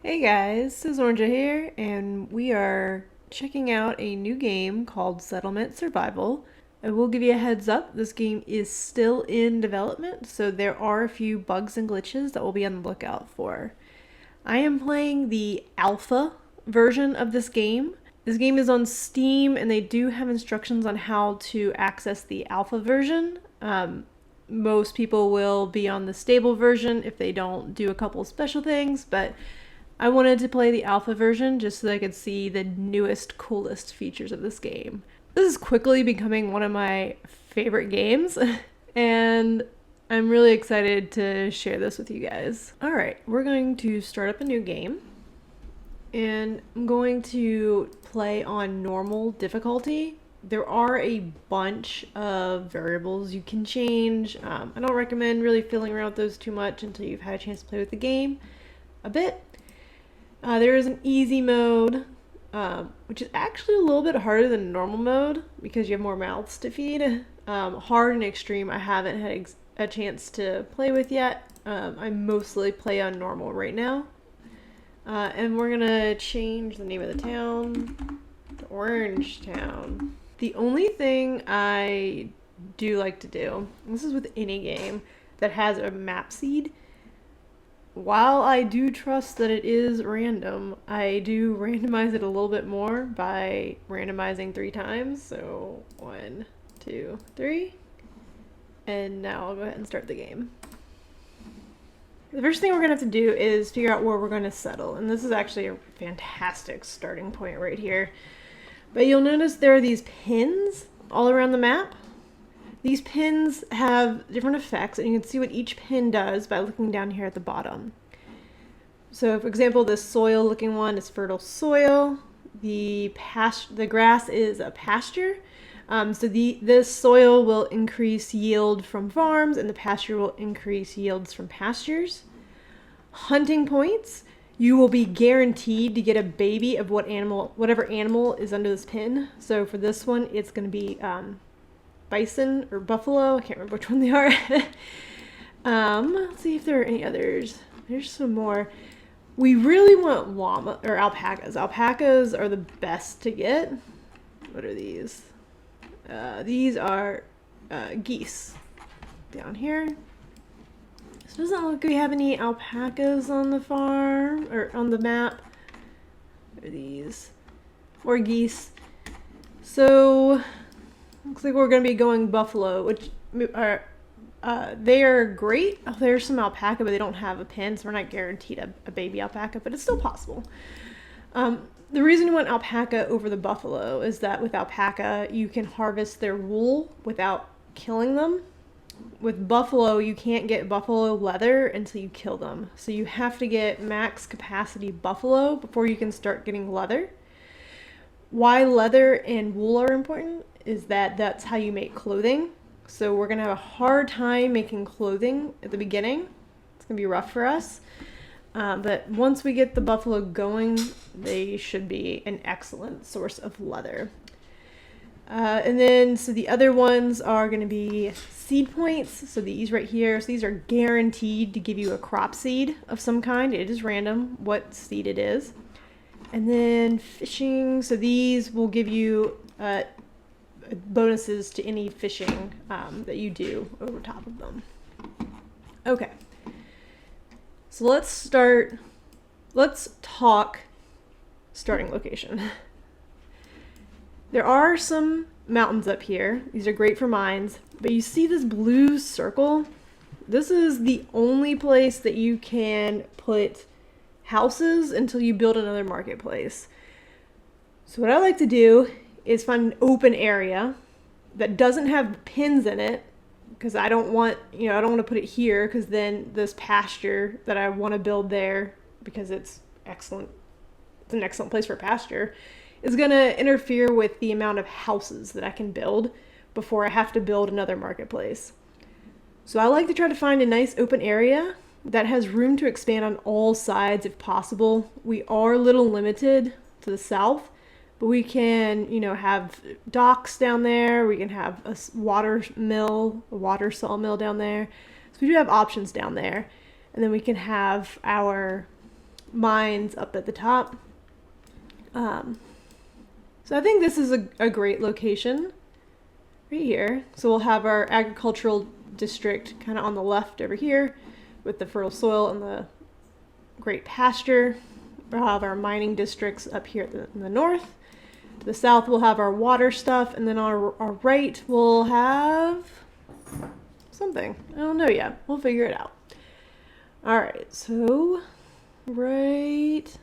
Hey guys, this is Orange here, and we are checking out a new game called Settlement Survival. I will give you a heads up, this game is still in development, so there are a few bugs and glitches that we'll be on the lookout for. I am playing the alpha version of this game. This game is on Steam, and they do have instructions on how to access the alpha version. Most people will be on the stable version if they don't do a couple special things, but I wanted to play the alpha version just so that I could see the newest, coolest features of this game. This is quickly becoming one of my favorite games, and I'm really excited to share this with you guys. Alright, we're going to start up a new game, and I'm going to play on normal difficulty. There are a bunch of variables you can change. I don't recommend really fiddling around with those too much until you've had a chance to play with the game a bit. There is an easy mode, which is actually a little bit harder than normal mode because you have more mouths to feed. Hard and extreme I haven't had a chance to play with yet. I mostly play on normal right now. And we're gonna change the name of the town to Orange Town. The only thing I do like to do, and this is with any game that has a map seed, while I do trust that it is random, I do randomize it a little bit more by randomizing 3 times. So 1, 2, 3. And now I'll go ahead and start the game. The first thing we're going to have to do is figure out where we're going to settle. And this is actually a fantastic starting point right here. But you'll notice there are these pins all around the map. These pins have different effects, and you can see what each pin does by looking down here at the bottom. So, for example, this soil-looking one is fertile soil. The grass is a pasture. This soil will increase yield from farms, and the pasture will increase yields from pastures. Hunting points. You will be guaranteed to get a baby of whatever animal is under this pin. So for this one, it's going to be bison or buffalo. I can't remember which one they are. Let's see if there are any others. There's some more. We really want llama or alpacas. Alpacas are the best to get. What are these? These are geese down here. This doesn't look like we have any alpacas on the farm or on the map. What are these? More geese. So looks like we're going to be going buffalo, which are they are great. Oh, there's some alpaca, but they don't have a pin, so we're not guaranteed a baby alpaca, but it's still possible. The reason you want alpaca over the buffalo is that with alpaca, you can harvest their wool without killing them. With buffalo, you can't get buffalo leather until you kill them. So you have to get max capacity buffalo before you can start getting leather. Why leather and wool are important is that that's how you make clothing. So we're going to have a hard time making clothing at the beginning. It's going to be rough for us. But once we get the buffalo going, they should be an excellent source of leather. And then, so the other ones are going to be seed points. So these right here, so these are guaranteed to give you a crop seed of some kind. It is random what seed it is. And then fishing, so these will give you bonuses to any fishing that you do over top of them. Okay. So let's talk starting location. There are some mountains up here. These are great for mines, but you see this blue circle? This is the only place that you can put houses until you build another marketplace. So what I like to do is find an open area that doesn't have pins in it, because I don't want to put it here, because then this pasture that I want to build there, because it's an excellent place for pasture, is going to interfere with the amount of houses that I can build before I have to build another marketplace. So I like to try to find a nice open area that has room to expand on all sides if possible. We are a little limited to the south, but we can, have docks down there. We can have a water sawmill down there. So we do have options down there. And then we can have our mines up at the top. So I think this is a great location right here. So we'll have our agricultural district kind of on the left over here with the fertile soil and the great pasture. We'll have our mining districts up here in the north. To the south, we'll have our water stuff, and then on our right, we'll have something. I don't know yet. We'll figure it out. All right, so right.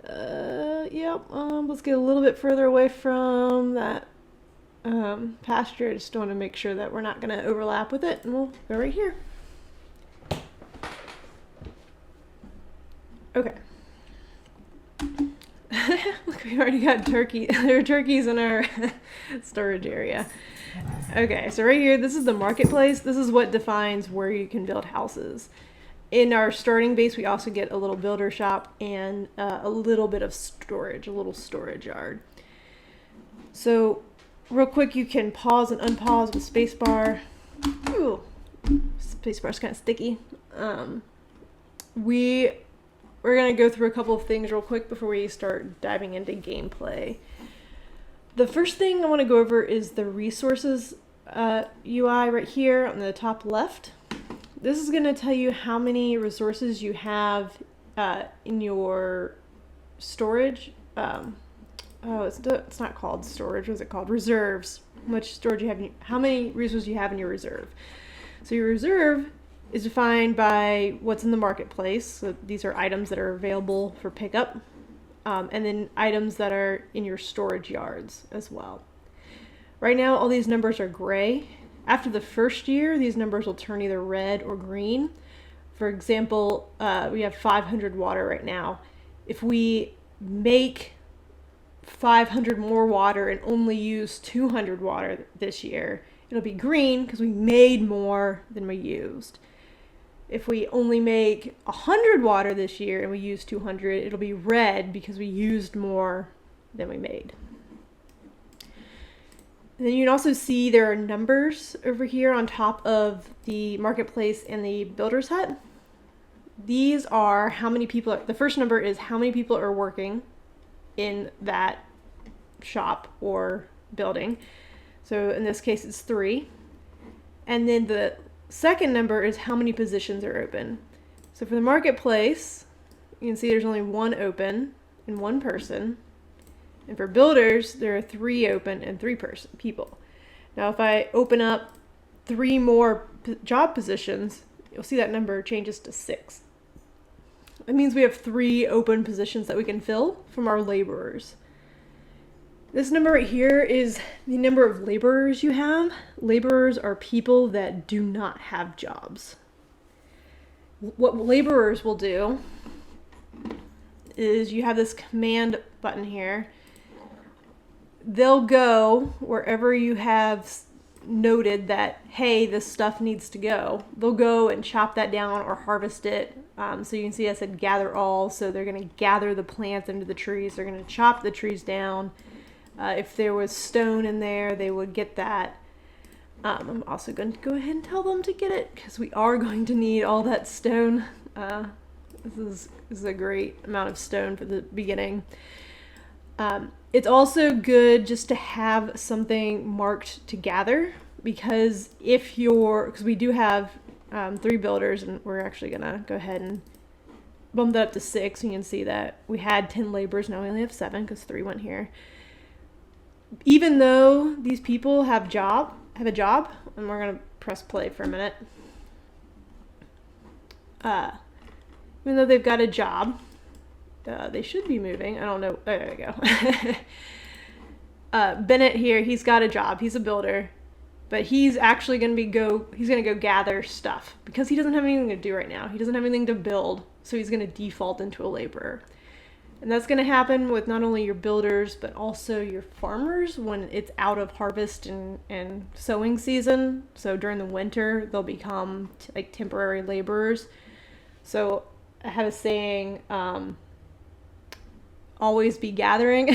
Yep. Let's get a little bit further away from that pasture. I just want to make sure that we're not going to overlap with it, and we'll go right here. Okay. Look, we already got turkey. There are turkeys in our storage area. Okay, so right here, this is the marketplace. This is what defines where you can build houses. In our starting base, we also get a little builder shop and a little bit of storage, a little storage yard. So real quick, you can pause and unpause with spacebar. Ooh, spacebar's kind of sticky. We're going to go through a couple of things real quick before we start diving into gameplay. The first thing I want to go over is the resources UI right here on the top left. This is going to tell you how many resources you have in your storage. It's not called storage. What is it called? Reserves. How much storage you have? How many resources you have in your reserve? So your reserve is defined by what's in the marketplace. So these are items that are available for pickup, and then items that are in your storage yards as well. Right now, all these numbers are gray. After the first year, these numbers will turn either red or green. For example, we have 500 water right now. If we make 500 more water and only use 200 water this year, it'll be green because we made more than we used. If we only make 100 water this year and we use 200, it'll be red because we used more than we made. And then you can also see there are numbers over here on top of the marketplace and the builder's hut. These are how many people the first number is how many people are working in that shop or building. So in this case, it's 3. And then the second number is how many positions are open. So for the marketplace, you can see there's only 1 open and 1 person. And for builders, there are 3 open and 3 people. Now, if I open up 3 more job positions, you'll see that number changes to 6. That means we have 3 open positions that we can fill from our laborers. This number right here is the number of laborers you have. Laborers are people that do not have jobs. What laborers will do is you have this command button here. They'll go wherever you have noted that, hey, this stuff needs to go. They'll go and chop that down or harvest it. So you can see I said gather all. So they're going to gather the plants into the trees. They're going to chop the trees down. If there was stone in there, they would get that. I'm also going to go ahead and tell them to get it because we are going to need all that stone. This is a great amount of stone for the beginning. It's also good just to have something marked to gather because because we do have 3 builders and we're actually going to go ahead and bump that up to 6. You can see that we had 10 laborers, now we only have 7 because 3 went here. Even though these people have a job, and we're going to press play for a minute. Even though they've got a job, they should be moving. I don't know. Oh, there we go. Bennett here, he's got a job. He's a builder, but he's actually going to go gather stuff because he doesn't have anything to do right now. He doesn't have anything to build, so he's going to default into a laborer. And that's going to happen with not only your builders, but also your farmers when it's out of harvest and sowing season. So during the winter, they'll become like temporary laborers. So I have a saying, always be gathering.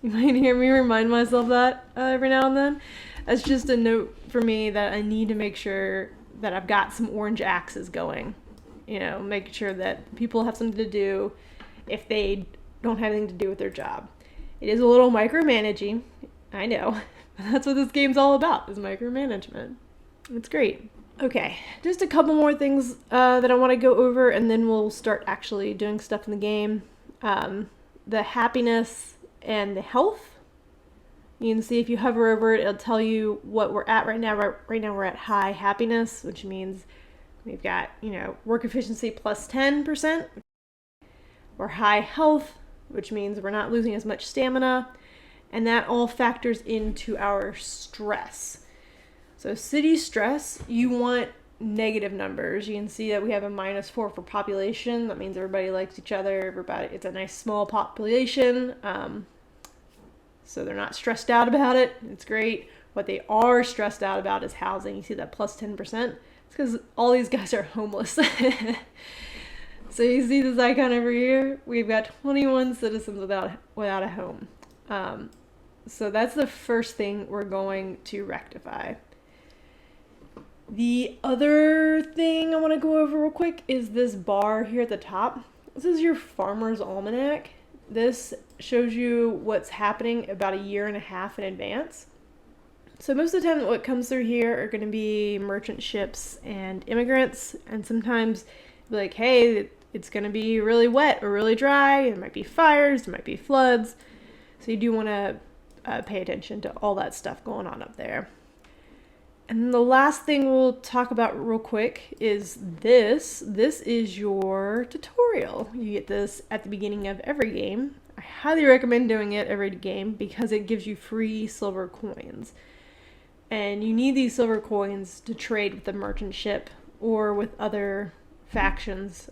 You might hear me remind myself that every now and then. That's just a note for me that I need to make sure that I've got some orange axes going. you know, making sure that people have something to do if they don't have anything to do with their job. It is a little micromanaging, I know, but that's what this game's all about, is micromanagement. It's great. Okay, just a couple more things that I want to go over, and then we'll start actually doing stuff in the game. The happiness and the health. You can see if you hover over it, it'll tell you what we're at right now. Right now we're at high happiness, which means we've got, you know, work efficiency plus 10%. Or high health, which means we're not losing as much stamina. And that all factors into our stress. So city stress, you want negative numbers. You can see that we have a -4 for population. That means everybody likes each other. It's a nice small population. So they're not stressed out about it. It's great. What they are stressed out about is housing. You see that plus 10%? It's because all these guys are homeless. So you see this icon over here? We've got 21 citizens without a home. So that's the first thing we're going to rectify. The other thing I want to go over real quick is this bar here at the top. This is your Farmer's Almanac. This shows you what's happening about a year and a half in advance. So most of the time what comes through here are going to be merchant ships and immigrants, and sometimes like, hey, it's going to be really wet or really dry. There might be fires, there might be floods. So you do want to pay attention to all that stuff going on up there. And then the last thing we'll talk about real quick is this. This is your tutorial. You get this at the beginning of every game. I highly recommend doing it every game because it gives you free silver coins. And you need these silver coins to trade with the merchant ship or with other factions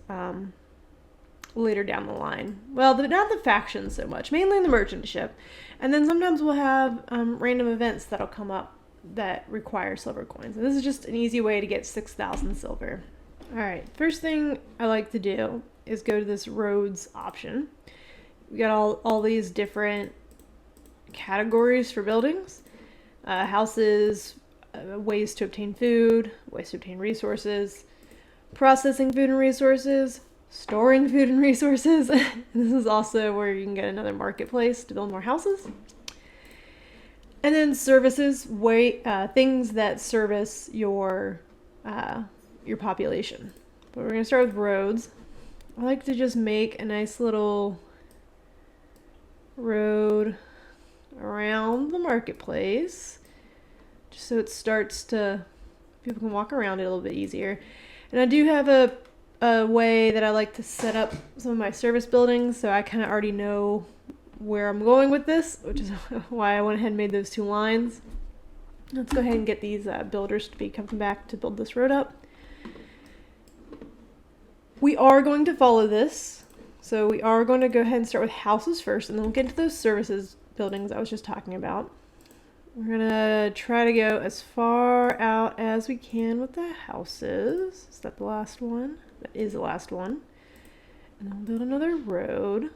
later down the line. Well, not the factions so much, mainly the merchant ship. And then sometimes we'll have random events that'll come up that require silver coins. And this is just an easy way to get 6,000 silver. All right, first thing I like to do is go to this roads option. We got all these different categories for buildings, houses, ways to obtain food, ways to obtain resources, processing food and resources, storing food and resources. This is also where you can get another marketplace to build more houses. And then services, things that service your population. But we're going to start with roads. I like to just make a nice little road around the marketplace, just so it starts to, people can walk around it a little bit easier. And I do have a way that I like to set up some of my service buildings, so I kind of already know where I'm going with this, which is why I went ahead and made those 2 lines. Let's go ahead and get these builders to be coming back to build this road up. We are going to follow this. So we are going to go ahead and start with houses first, and then we'll get into those services buildings I was just talking about. We're going to try to go as far out as we can with the houses. Is that the last one? That is the last one. And then we'll build another road.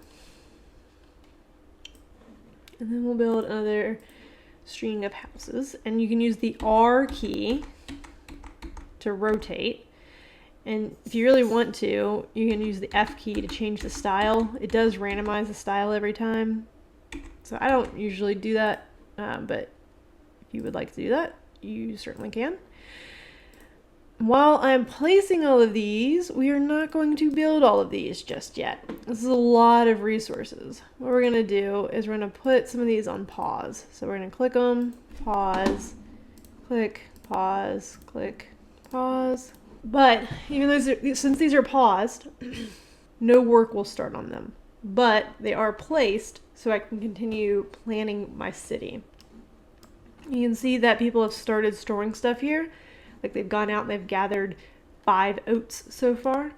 And then we'll build another string of houses. And you can use the R key to rotate. And if you really want to, you can use the F key to change the style. It does randomize the style every time. So I don't usually do that, but if you would like to do that, you certainly can. While I'm placing all of these, we are not going to build all of these just yet. This is a lot of resources. What we're going to do is we're going to put some of these on pause. So we're going to click them, pause, click, pause, click, pause. But even though since these are paused, no work will start on them. But they are placed so I can continue planning my city. You can see that people have started storing stuff here. Like they've gone out and they've gathered 5 oats so far.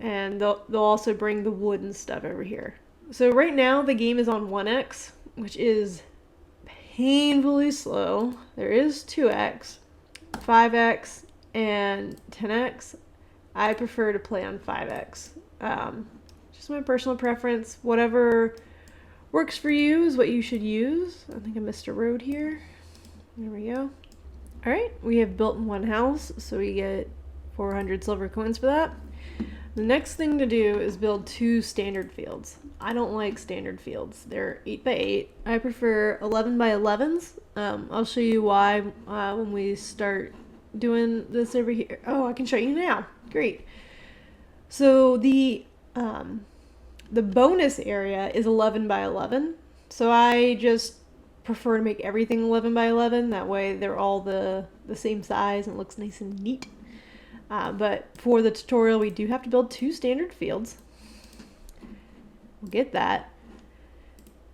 And they'll also bring the wood and stuff over here. So right now the game is on 1x, which is painfully slow. There is 2x, 5x, and 10x. I prefer to play on 5x. Just my personal preference. Whatever works for you is what you should use. I think I missed a road here. There we go. All right, we have built 1 house, so we get 400 silver coins for that. The next thing to do is build 2 standard fields. I don't like standard fields. They're 8 by 8. I prefer 11 by 11s. I'll show you why when we start doing this over here. Oh, I can show you now. Great. So the bonus area is 11 by 11. So I just prefer to make everything 11 by 11. That way they're all the same size and it looks nice and neat. But for the tutorial, we do have to build 2 standard fields. We'll get that.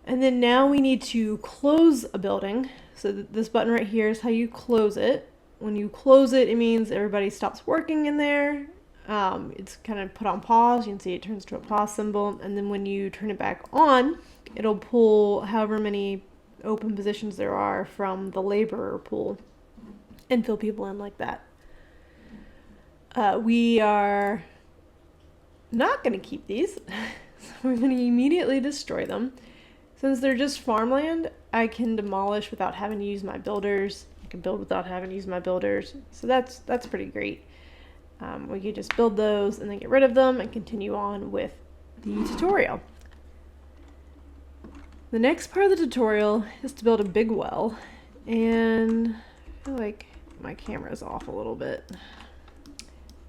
And then now we need to close a building. So this button right here is how you close it. When you close it, it means everybody stops working in there. It's kind of put on pause. You can see it turns to a pause symbol. And then when you turn it back on, it'll pull however many open positions there are from the laborer pool and fill people in like that. We are not going to keep these, so we're going to immediately destroy them. Since they're just farmland, I can demolish without having to use my builders. I can build without having to use my builders, so that's pretty great. We could just build those and then get rid of them and continue on with the tutorial. The next part of the tutorial is to build a big well, and I feel like my camera's off a little bit.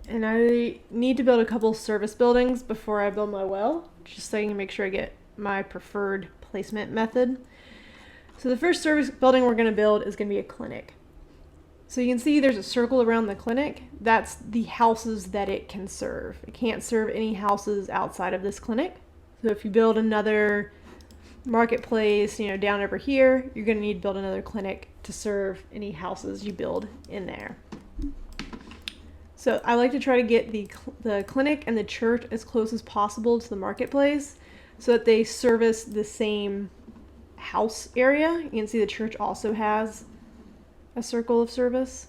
And I need to build a couple service buildings before I build my well, just so I can make sure I get my preferred placement method. So the first service building we're going to build is going to be a clinic. So you can see there's a circle around the clinic. That's the houses that it can serve. It can't serve any houses outside of this clinic. So if you build another marketplace, down over here, you're going to need to build another clinic to serve any houses you build in there. So I like to try to get the clinic and the church as close as possible to the marketplace so that they service the same house area. You can see the church also has a circle of service.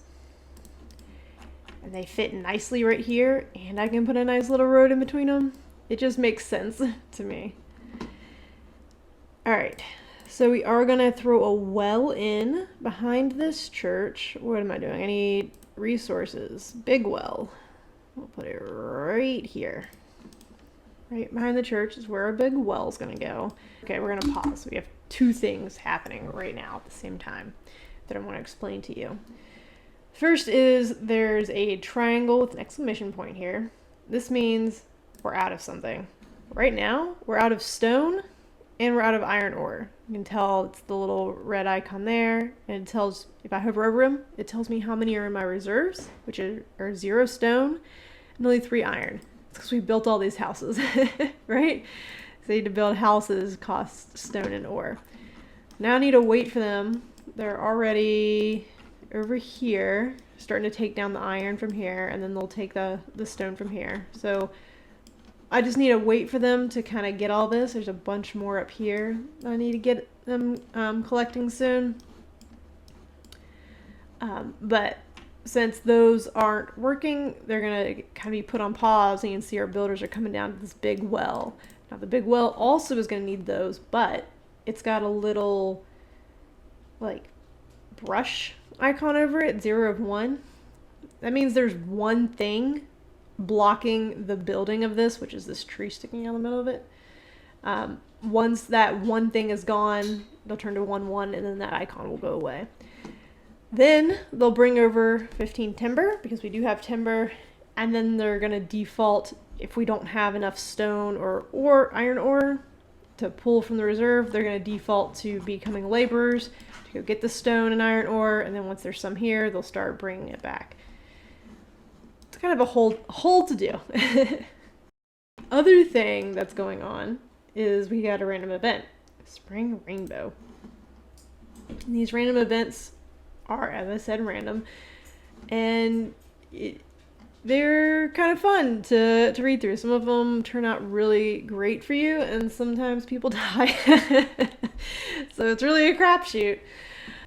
And they fit nicely right here, and I can put a nice little road in between them. It just makes sense to me. Alright, so we are going to throw a well in behind this church. What am I doing? I need resources. Big well. We'll put it right here. Right behind the church is where a big well is going to go. Okay, we're going to pause. We have 2 things happening right now at the same time that I want to explain to you. First is there's a triangle with an exclamation point here. This means we're out of something. Right now, we're out of stone and we're out of iron ore. You can tell it's the little red icon there, and it tells, if I hover over them, it tells me how many are in my reserves, which are 0 stone and only 3 iron. It's because we built all these houses, right? So to build houses costs stone and ore. Now I need to wait for them. They're already over here, starting to take down the iron from here, and then they'll take the stone from here. So I just need to wait for them to kind of get all this. There's a bunch more up here I need to get them collecting soon. But since those aren't working, they're going to kind of be put on pause, and you can see our builders are coming down to this big well. Now the big well also is going to need those, but it's got a little like brush icon over it, 0 of 1. That means there's one thing blocking the building of this, which is this tree sticking out in the middle of it. Once that one thing is gone, they'll turn to 1, 1, and then that icon will go away. Then they'll bring over 15 timber, because we do have timber, and then they're going to default, if we don't have enough stone or iron ore to pull from the reserve, they're going to default to becoming laborers to go get the stone and iron ore, and then once there's some here, they'll start bringing it back. It's kind of a whole to do. Other thing that's going on is we got a random event, Spring Rainbow. And these random events are, as I said, random, and they're kind of fun to read through. Some of them turn out really great for you, and sometimes people die. So it's really a crapshoot.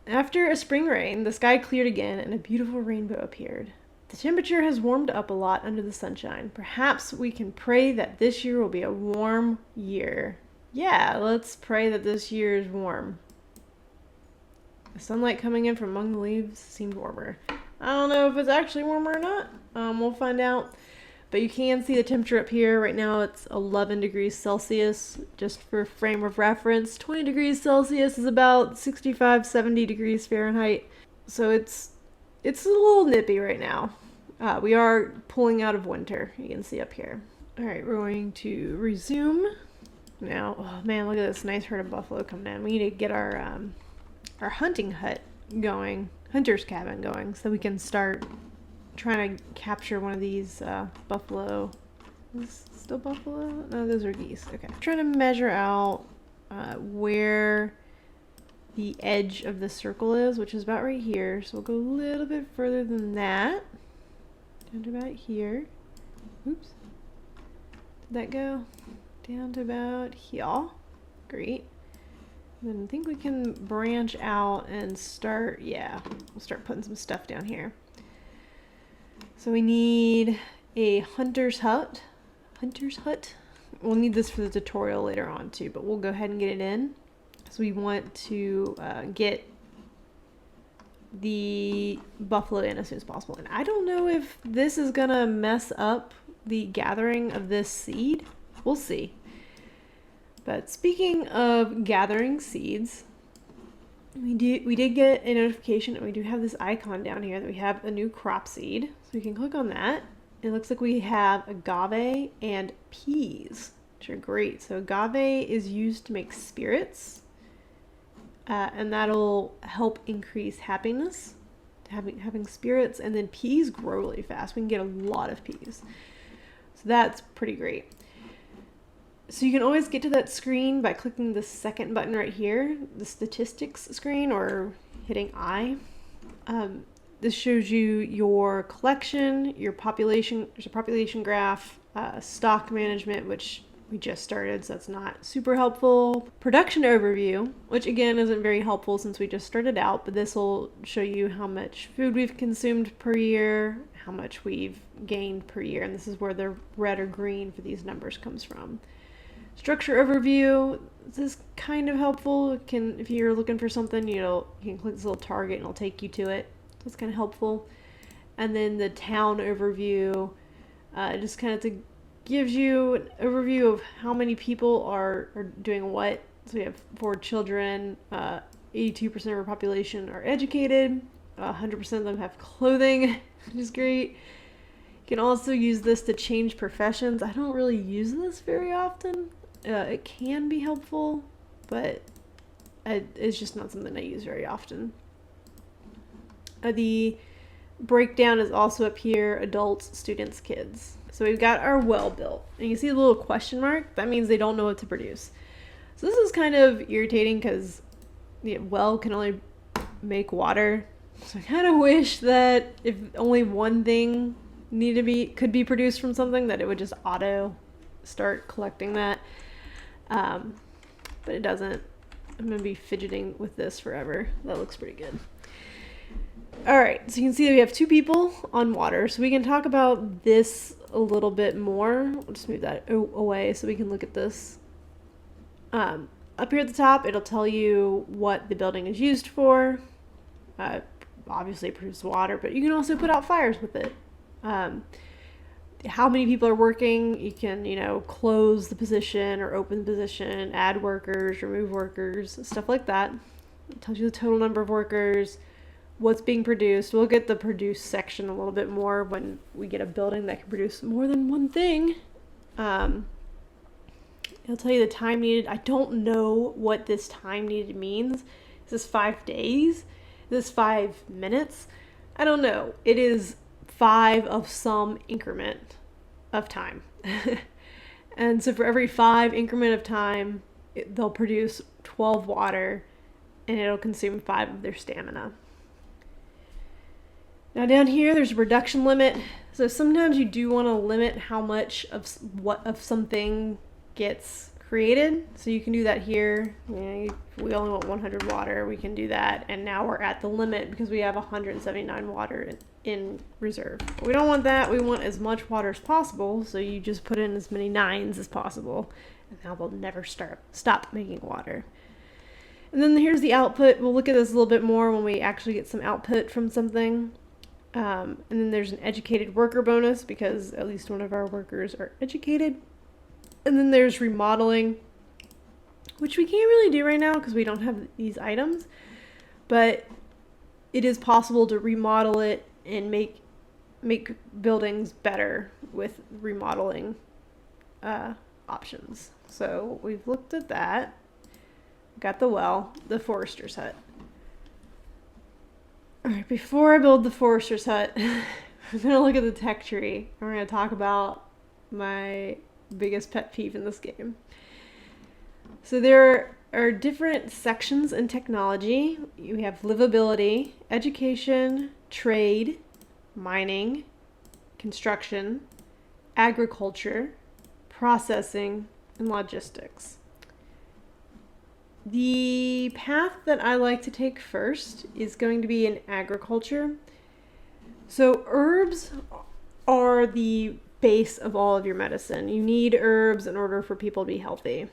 After a spring rain, the sky cleared again and a beautiful rainbow appeared. The temperature has warmed up a lot under the sunshine. Perhaps we can pray that this year will be a warm year. Yeah, let's pray that this year is warm. The sunlight coming in from among the leaves seemed warmer. I don't know if it's actually warmer or not. We'll find out. But you can see the temperature up here. Right now it's 11 degrees Celsius. Just for frame of reference, 20 degrees Celsius is about 65, 70 degrees Fahrenheit. So it's a little nippy right now. We are pulling out of winter, you can see up here. All right, we're going to resume. Now, oh man, look at this nice herd of buffalo coming in. We need to get our hunting hut going, hunter's cabin going, so we can start trying to capture one of these buffalo. Is this still buffalo? No, those are geese. Okay. I'm trying to measure out where the edge of the circle is, which is about right here. So we'll go a little bit further than that. Down to about here. Oops. Did that go? Down to about here. Great. Then I think we can branch out and start, yeah, we'll start putting some stuff down here. So we need a hunter's hut. Hunter's hut. We'll need this for the tutorial later on too, but we'll go ahead and get it in. So we want to get the buffalo in as soon as possible. And I don't know if this is gonna mess up the gathering of this seed. We'll see. But speaking of gathering seeds, we did get a notification, and we do have this icon down here that we have a new crop seed. So we can click on that. It looks like we have agave and peas, which are great. So agave is used to make spirits, and that'll help increase happiness, having spirits. And then peas grow really fast. We can get a lot of peas. So that's pretty great. So you can always get to that screen by clicking the second button right here, the statistics screen, or hitting I. This shows you your collection, your population, there's a population graph, stock management, which we just started, so that's not super helpful. Production overview, which again isn't very helpful since we just started out, but this will show you how much food we've consumed per year, how much we've gained per year, and this is where the red or green for these numbers comes from. Structure overview, this is kind of helpful. It can, if you're looking for something, you can click this little target and it'll take you to it. So it's kind of helpful. And then the town overview, just kind of gives you an overview of how many people are doing what. So we have 4 children, 82% of our population are educated, 100% of them have clothing, which is great. You can also use this to change professions. I don't really use this very often. It can be helpful, but it's just not something I use very often. The breakdown is also up here, adults, students, kids. So we've got our well built. And you see the little question mark? That means they don't know what to produce. So this is kind of irritating because the well can only make water. So I kind of wish that if only one thing could be produced from something, that it would just auto start collecting that. But it doesn't. I'm gonna be fidgeting with this forever. That looks pretty good. All right, so you can see that we have 2 people on water, so we can talk about this a little bit more. We'll just move that away so we can look at this. Up here at the top, it'll tell you what the building is used for. Obviously it produces water, but you can also put out fires with it. How many people are working, you can, close the position or open the position, add workers, remove workers, stuff like that. It tells you the total number of workers, what's being produced. We'll get the produce section a little bit more when we get a building that can produce more than one thing. It'll tell you the time needed. I don't know what this time needed means. Is this 5 days? Is this 5 minutes? I don't know. It is 5 of some increment of time. And so for every 5 increment of time, they'll produce 12 water, and it'll consume 5 of their stamina. Now down here, there's a production limit. So sometimes you do want to limit how much of something gets created. So you can do that here. We only want 100 water. We can do that. And now we're at the limit because we have 179 water in reserve. We don't want that. We want as much water as possible. So you just put in as many 9s as possible. And now they'll never stop making water. And then here's the output. We'll look at this a little bit more when we actually get some output from something. And then there's an educated worker bonus because at least one of our workers are educated. And then there's remodeling, which we can't really do right now because we don't have these items. But it is possible to remodel it and make buildings better with remodeling options. So we've looked at that. Got the well, the forester's hut. All right, before I build the forester's hut, we're going to look at the tech tree. And we're going to talk about my biggest pet peeve in this game. So there are different sections in technology. You have livability, education, trade, mining, construction, agriculture, processing, and logistics. The path that I like to take first is going to be in agriculture. So herbs are the base of all of your medicine. You need herbs in order for people to be healthy.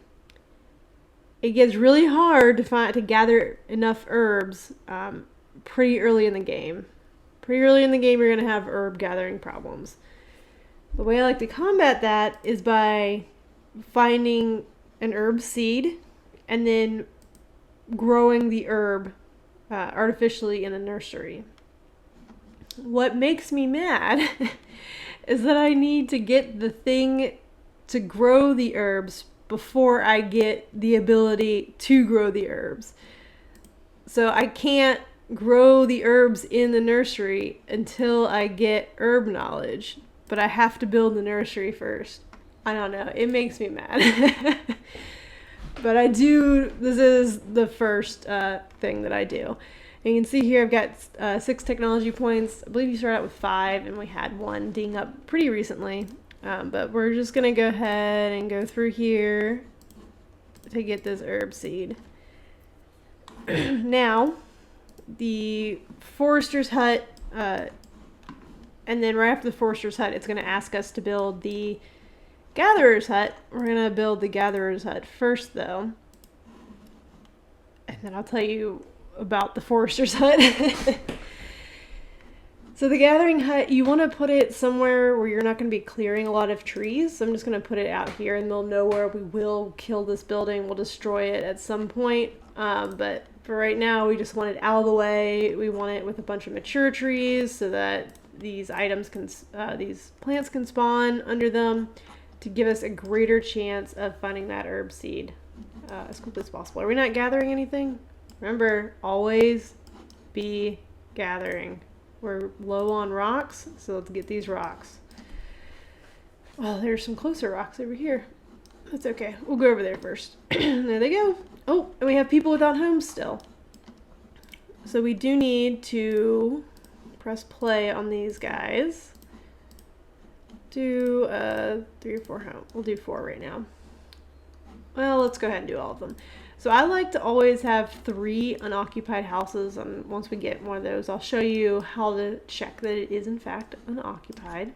It gets really hard to gather enough herbs pretty early in the game. Pretty early in the game, you're going to have herb gathering problems. The way I like to combat that is by finding an herb seed and then growing the herb artificially in a nursery. What makes me mad is that I need to get the thing to grow the herbs before I get the ability to grow the herbs. So I can't grow the herbs in the nursery until I get herb knowledge, but I have to build the nursery first. I don't know, it makes me mad. But I do, this is the first thing that I do. And you can see here I've got 6 technology points. I believe you start out with 5 and we had 1 ding up pretty recently. But we're just going to go ahead and go through here to get this herb seed. Now, the forester's hut, and then right after the forester's hut, it's going to ask us to build the gatherer's hut. We're going to build the gatherer's hut first, though. And then I'll tell you about the forester's hut. So the gathering hut, you want to put it somewhere where you're not going to be clearing a lot of trees. So I'm just going to put it out here in the middle of nowhere. We will kill this building. We'll destroy it at some point. But for right now, we just want it out of the way. We want it with a bunch of mature trees so that these plants can spawn under them to give us a greater chance of finding that herb seed as quickly as possible. Are we not gathering anything? Remember, always be gathering. We're low on rocks, so let's get these rocks. Oh, there's some closer rocks over here. That's okay. We'll go over there first. There they go. Oh, and we have people without homes still. So we do need to press play on these guys. Do 3 or 4 home. We'll do 4 right now. Well, let's go ahead and do all of them. So I like to always have 3 unoccupied houses, and once we get one of those, I'll show you how to check that it is in fact unoccupied.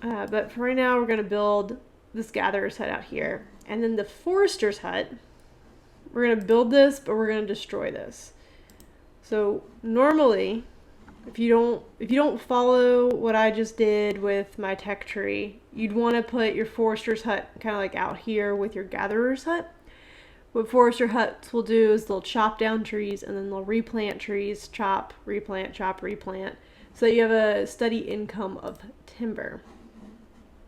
But for right now, we're going to build this gatherer's hut out here. And then the forester's hut, we're going to build this, but we're going to destroy this. So normally, if you don't follow what I just did with my tech tree, you'd want to put your forester's hut kind of like out here with your gatherer's hut. What forester huts will do is they'll chop down trees and then they'll replant trees, chop, replant, so that you have a steady income of timber.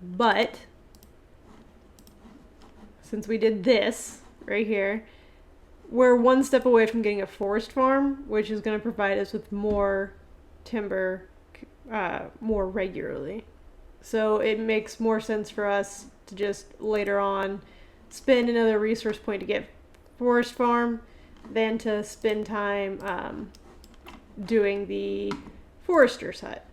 But since we did this right here, we're one step away from getting a forest farm, which is going to provide us with more timber more regularly. So it makes more sense for us to just later on spend another resource point to get forest farm than to spend time doing the forester's hut.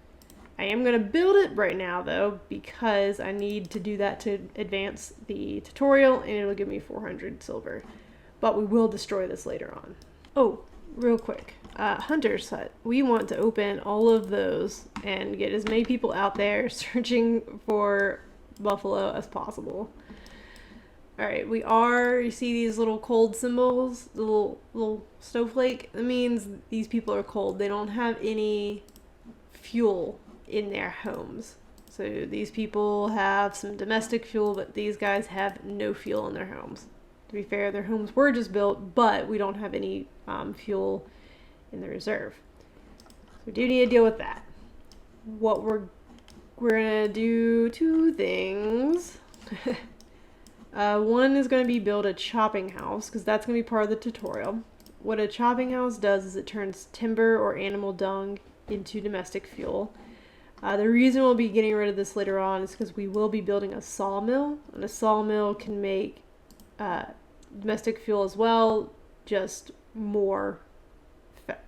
I am going to build it right now though because I need to do that to advance the tutorial and it'll give me 400 silver. But we will destroy this later on. Oh, real quick. Hunter's hut. We want to open all of those and get as many people out there searching for buffalo as possible. Alright, you see these little cold symbols? The little snowflake? That means these people are cold. They don't have any fuel in their homes. So these people have some domestic fuel, but these guys have no fuel in their homes. To be fair, their homes were just built, but we don't have any fuel in the reserve. So we do need to deal with that. What we're gonna do two things. One is going to be build a chopping house, because that's going to be part of the tutorial. What a chopping house does is it turns timber or animal dung into domestic fuel. The reason we'll be getting rid of this later on is because we will be building a sawmill, and a sawmill can make domestic fuel as well, just more,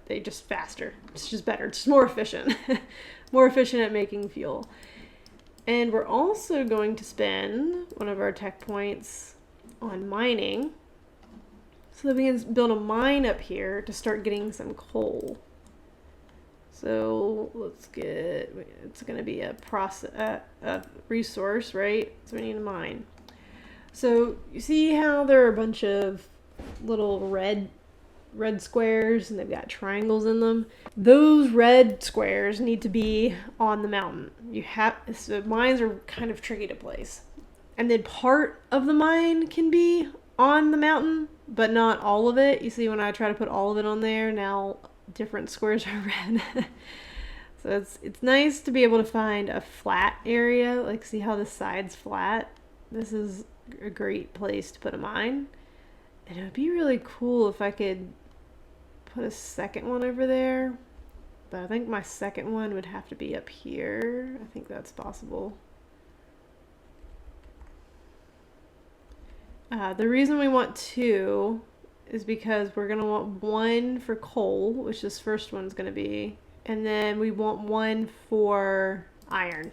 just faster. It's just better. It's just more efficient. More efficient at making fuel. And we're also going to spend one of our tech points on mining, so that we can build a mine up here to start getting some coal. So let's get, it's going to be a resource, right? So we need a mine. So you see how there are a bunch of little red squares and they've got triangles in them? Those red squares need to be on the mountain. So mines are kind of tricky to place. And then part of the mine can be on the mountain, but not all of it. You see when I try to put all of it on there, now different squares are red. So it's nice to be able to find a flat area. Like, see how the side's flat? This is a great place to put a mine. And it would be really cool if I could put a second one over there. But I think my second one would have to be up here. I think that's possible. The reason we want two is because we're going to want one for coal, which this first one's going to be. And then we want one for iron.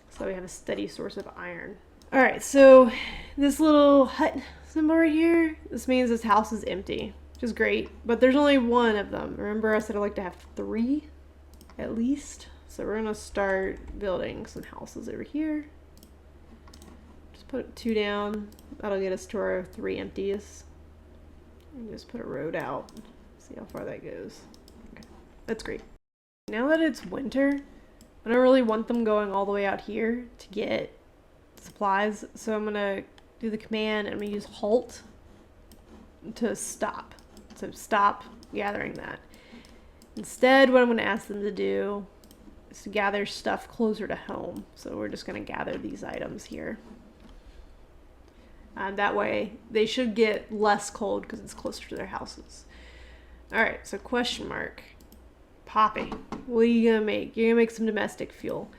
So we have a steady source of iron. Alright, so this little hut symbol right here, this means this house is empty, which is great. But there's only one of them. Remember I said I like to have 3 at least. So we're going to start building some houses over here. Just put 2 down. That'll get us to our 3 empties. And just put a road out. See how far that goes. Okay, that's great. Now that it's winter, I don't really want them going all the way out here to get supplies. So I'm going to do the command and I'm going to use halt to stop. So stop gathering that. Instead, what I'm going to ask them to do is to gather stuff closer to home. So we're just going to gather these items here. That way, they should get less cold because it's closer to their houses. Alright, so question mark. Poppy, what are you going to make? You're going to make some domestic fuel.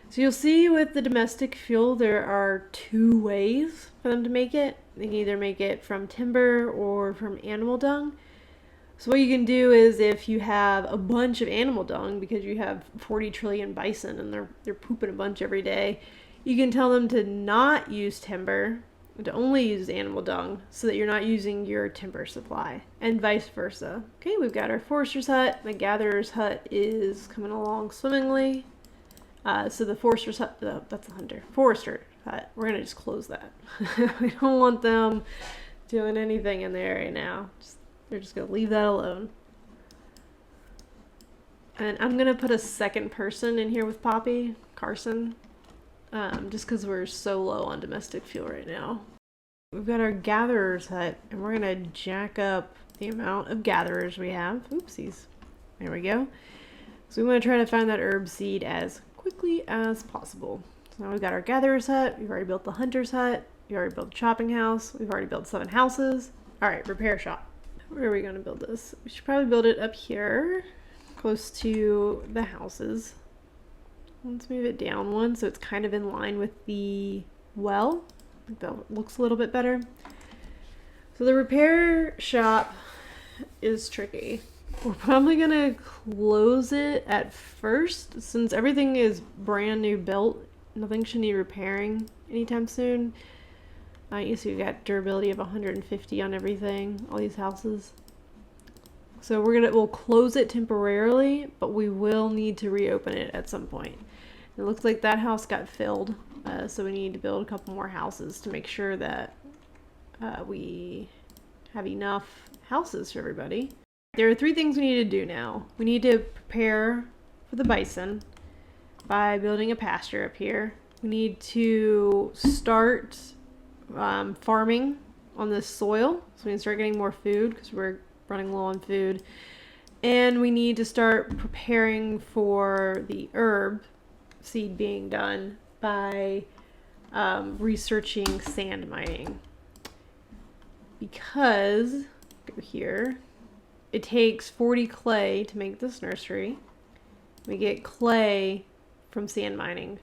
So you'll see with the domestic fuel, there are 2 ways for them to make it. They can either make it from timber or from animal dung. So what you can do is if you have a bunch of animal dung, because you have 40 trillion bison and they're pooping a bunch every day, you can tell them to not use timber, to only use animal dung, so that you're not using your timber supply, and vice versa. Okay, we've got our forester's hut. The gatherer's hut is coming along swimmingly. So the forester's hut, that's the hunter. Forester hut, we're gonna just close that. We don't want them doing anything in there right now. They're just gonna leave that alone. And I'm gonna put a second person in here with Poppy, Carson. Just because we're so low on domestic fuel right now. We've got our gatherer's hut, and we're going to jack up the amount of gatherers we have. Oopsies. There we go. So we want to try to find that herb seed as quickly as possible. So now we've got our gatherer's hut. We've already built the hunter's hut. We've already built the chopping house. We've already built 7 houses. Alright, repair shop. Where are we going to build this? We should probably build it up here, close to the houses. Let's move it down one so it's kind of in line with the well. I think that looks a little bit better. So the repair shop is tricky. We're probably gonna close it at first since everything is brand new built. Nothing should need repairing anytime soon. You see we've got durability of 150 on everything, all these houses. So we'll close it temporarily, but we will need to reopen it at some point. It looks like that house got filled, so we need to build a couple more houses to make sure that we have enough houses for everybody. There are 3 things we need to do now. We need to prepare for the bison by building a pasture up here. We need to start farming on this soil so we can start getting more food because we're running low on food. And we need to start preparing for the herb seed being done by researching sand mining. Because, go here, it takes 40 clay to make this nursery. We get clay from sand mining.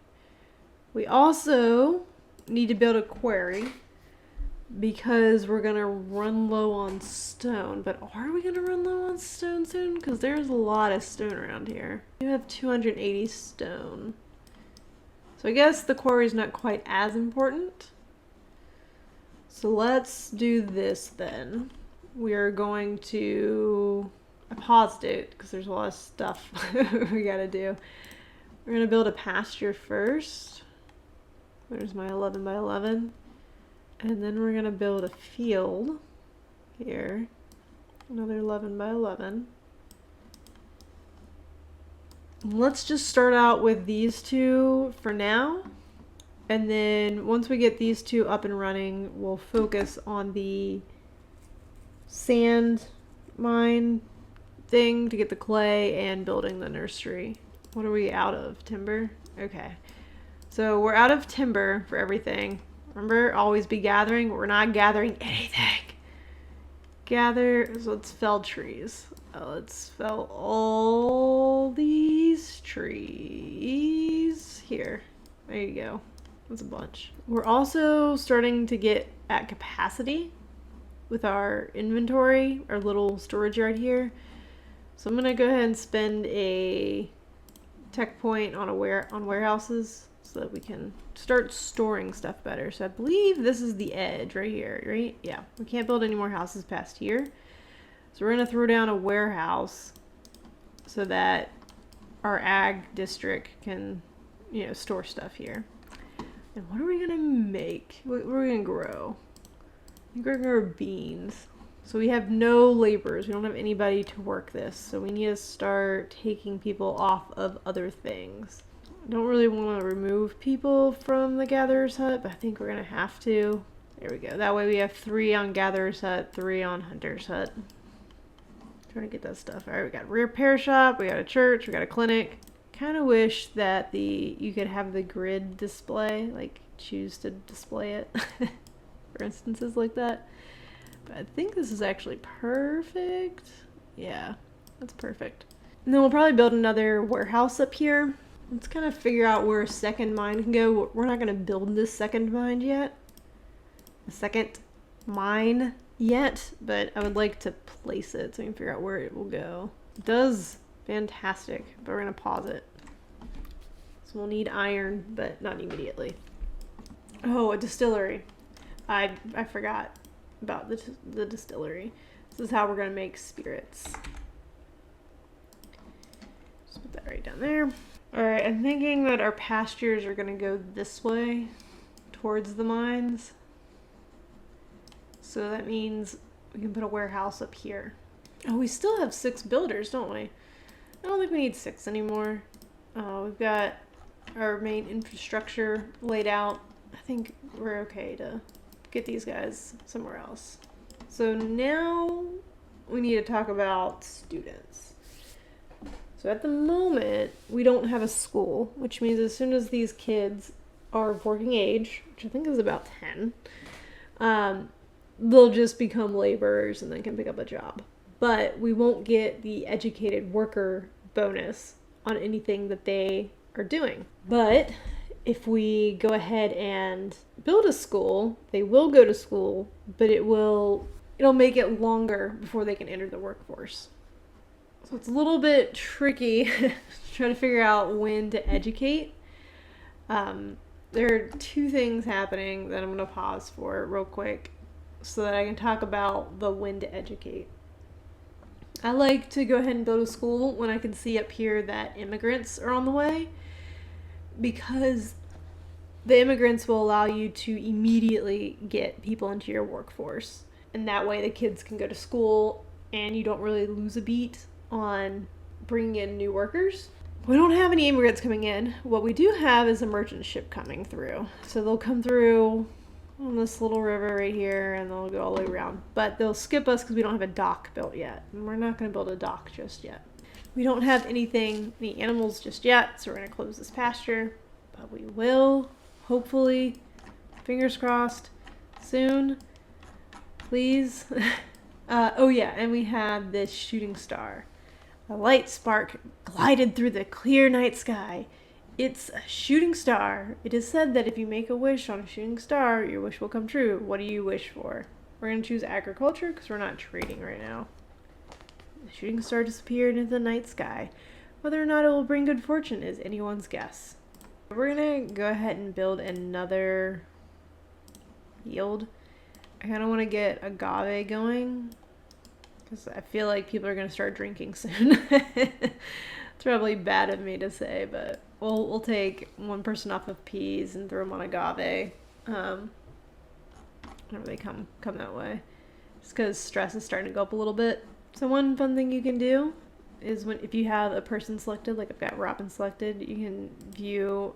We also need to build a quarry because we're going to run low on stone. But are we going to run low on stone soon? Because there's a lot of stone around here. We have 280 stone. So I guess the quarry is not quite as important. So let's do this then. We are going to... I paused it because there's a lot of stuff we got to do. We're going to build a pasture first. There's my 11 by 11. And then we're going to build a field here. Another 11 by 11. Let's just start out with these two for now. And then once we get these two up and running, we'll focus on the sand mine thing to get the clay and building the nursery. What are we out of? Timber? Okay. So we're out of timber for everything. Remember, always be gathering. We're not gathering anything. Gather, so let's fell trees. Let's fell all these trees here. There you go. That's a bunch. We're also starting to get at capacity with our inventory, our little storage right here. So I'm gonna go ahead and spend a tech point on warehouses so that we can start storing stuff better. So I believe this is the edge right here, right? Yeah, we can't build any more houses past here. So we're gonna throw down a warehouse so that our ag district can, you know, store stuff here. And what are we gonna make? What are we gonna grow? I think we're gonna grow beans. So we have no laborers. We don't have anybody to work this. So we need to start taking people off of other things. I don't really want to remove people from the gatherer's hut, but I think we're going to have to. There we go. That way we have 3 on gatherer's hut, 3 on hunter's hut. Trying to get that stuff. All right, we got a repair shop, we got a church, we got a clinic. Kind of wish that you could have the grid display, like choose to display it for instances like that. But I think this is actually perfect. Yeah, that's perfect. And then we'll probably build another warehouse up here. Let's kind of figure out where a second mine can go. We're not going to build this second mine yet. But I would like to place it so we can figure out where it will go. It does fantastic, but we're going to pause it. So we'll need iron, but not immediately. Oh, a distillery. I forgot about the distillery. This is how we're going to make spirits. Just put that right down there. Alright, I'm thinking that our pastures are going to go this way towards the mines. So that means we can put a warehouse up here. Oh, we still have 6 builders, don't we? I don't think we need 6 anymore. We've got our main infrastructure laid out. I think we're okay to get these guys somewhere else. So now we need to talk about students. So at the moment, we don't have a school, which means as soon as these kids are of working age, which I think is about 10, they'll just become laborers and then can pick up a job. But we won't get the educated worker bonus on anything that they are doing. But if we go ahead and build a school, they will go to school, but it'll make it longer before they can enter the workforce. So it's a little bit tricky trying to figure out when to educate. There are 2 things happening that I'm going to pause for real quick so that I can talk about the when to educate. I like to go ahead and build a school when I can see up here that immigrants are on the way, because the immigrants will allow you to immediately get people into your workforce. And that way the kids can go to school and you don't really lose a beat on bringing in new workers. We don't have any immigrants coming in. What we do have is a merchant ship coming through. So they'll come through on this little river right here, and they'll go all the way around. But they'll skip us because we don't have a dock built yet. And we're not going to build a dock just yet. We don't have any animals just yet, so we're going to close this pasture. But we will, hopefully, fingers crossed, soon. Please. Oh yeah, and we have this shooting star. A light spark glided through the clear night sky. It's a shooting star. It is said that if you make a wish on a shooting star, your wish will come true. What do you wish for? We're going to choose agriculture because we're not trading right now. The shooting star disappeared into the night sky. Whether or not it will bring good fortune is anyone's guess. We're going to go ahead and build another yield. I kind of want to get agave going because I feel like people are going to start drinking soon. It's probably bad of me to say, but we'll take one person off of peas and throw them on agave whenever they come that way. Just because stress is starting to go up a little bit. So one fun thing you can do is if you have a person selected, like I've got Robin selected, you can view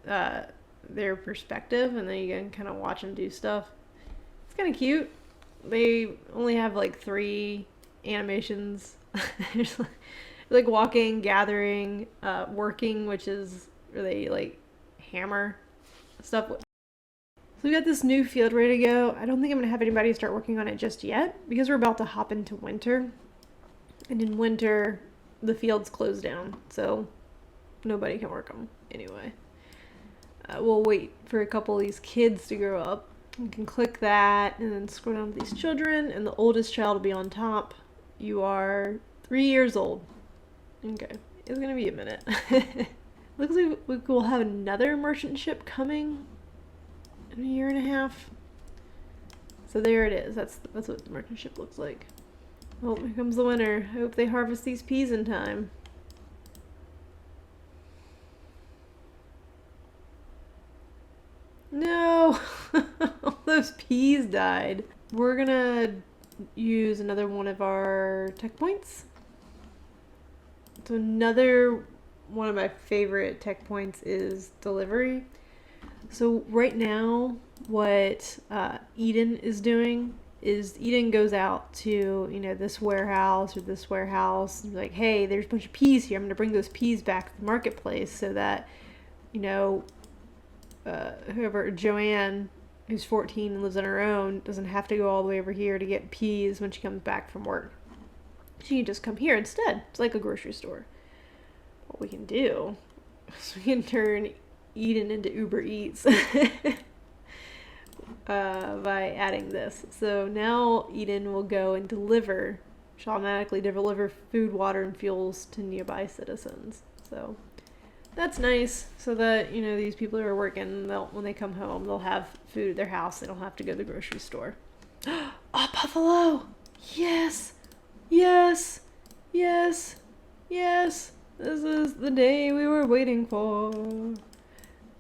their perspective, and then you can kind of watch them do stuff. It's kind of cute. They only have like 3 animations. There's like walking, gathering, working, which is where they like hammer stuff. So we got this new field ready to go. I don't think I'm going to have anybody start working on it just yet because we're about to hop into winter. And in winter, the fields close down, so nobody can work them anyway. We'll wait for a couple of these kids to grow up. You can click that and then scroll down to these children, and the oldest child will be on top. You are 3 years old. Okay, it's gonna be a minute. Looks like we'll have another merchant ship coming in a year and a half. So there it is. That's what the merchant ship looks like. Oh, here comes the winter. I hope they harvest these peas in time. No! Those peas died. We're gonna use another one of our tech points. So another one of my favorite tech points is delivery. So right now, what Eden is doing is Eden goes out to, this warehouse or this warehouse and be like, hey, there's a bunch of peas here. I'm going to bring those peas back to the marketplace so that, whoever, Joanne, who's 14 and lives on her own, doesn't have to go all the way over here to get peas when she comes back from work. She can just come here instead. It's like a grocery store. What we can do is we can turn Eden into Uber Eats by adding this. So now Eden will go and deliver. She'll automatically deliver food, water, and fuels to nearby citizens. So that's nice, so that, these people who are working, when they come home, they'll have food at their house. They don't have to go to the grocery store. Oh, buffalo! Yes! Yes! Yes! Yes! This is the day we were waiting for.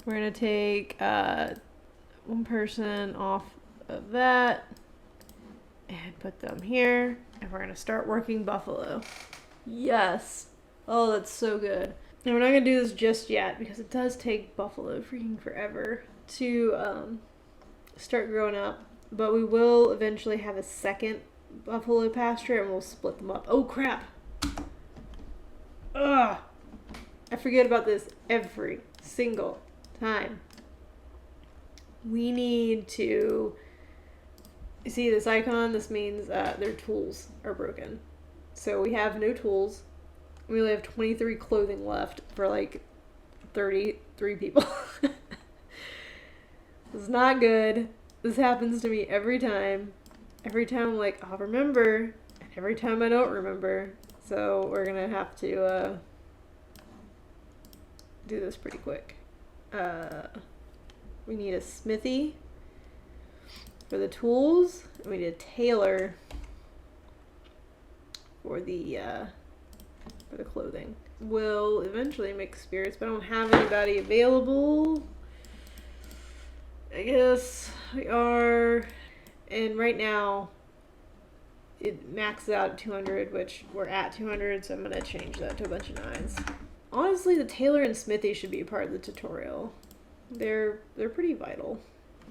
We're going to take one person off of that and put them here. And we're going to start working buffalo. Yes! Oh, that's so good. And we're not going to do this just yet because it does take buffalo freaking forever to start growing up. But we will eventually have a second buffalo pasture and we'll split them up. Oh, crap. Ugh. I forget about this every single time. We need to... You see this icon? This means their tools are broken. So we have no tools. We only have 23 clothing left for like 33 people. This is not good. This happens to me every time. Every time I'm like, I'll remember. And every time I don't remember. So we're going to have to do this pretty quick. We need a Smithy for the tools. And we need a tailor for the clothing. We'll eventually make spirits, but I don't have anybody available. I guess we are, and right now it maxes out at 200, which we're at 200, so I'm going to change that to a bunch of 9s. honestly, the tailor and Smithy should be a part of the tutorial. They're pretty vital.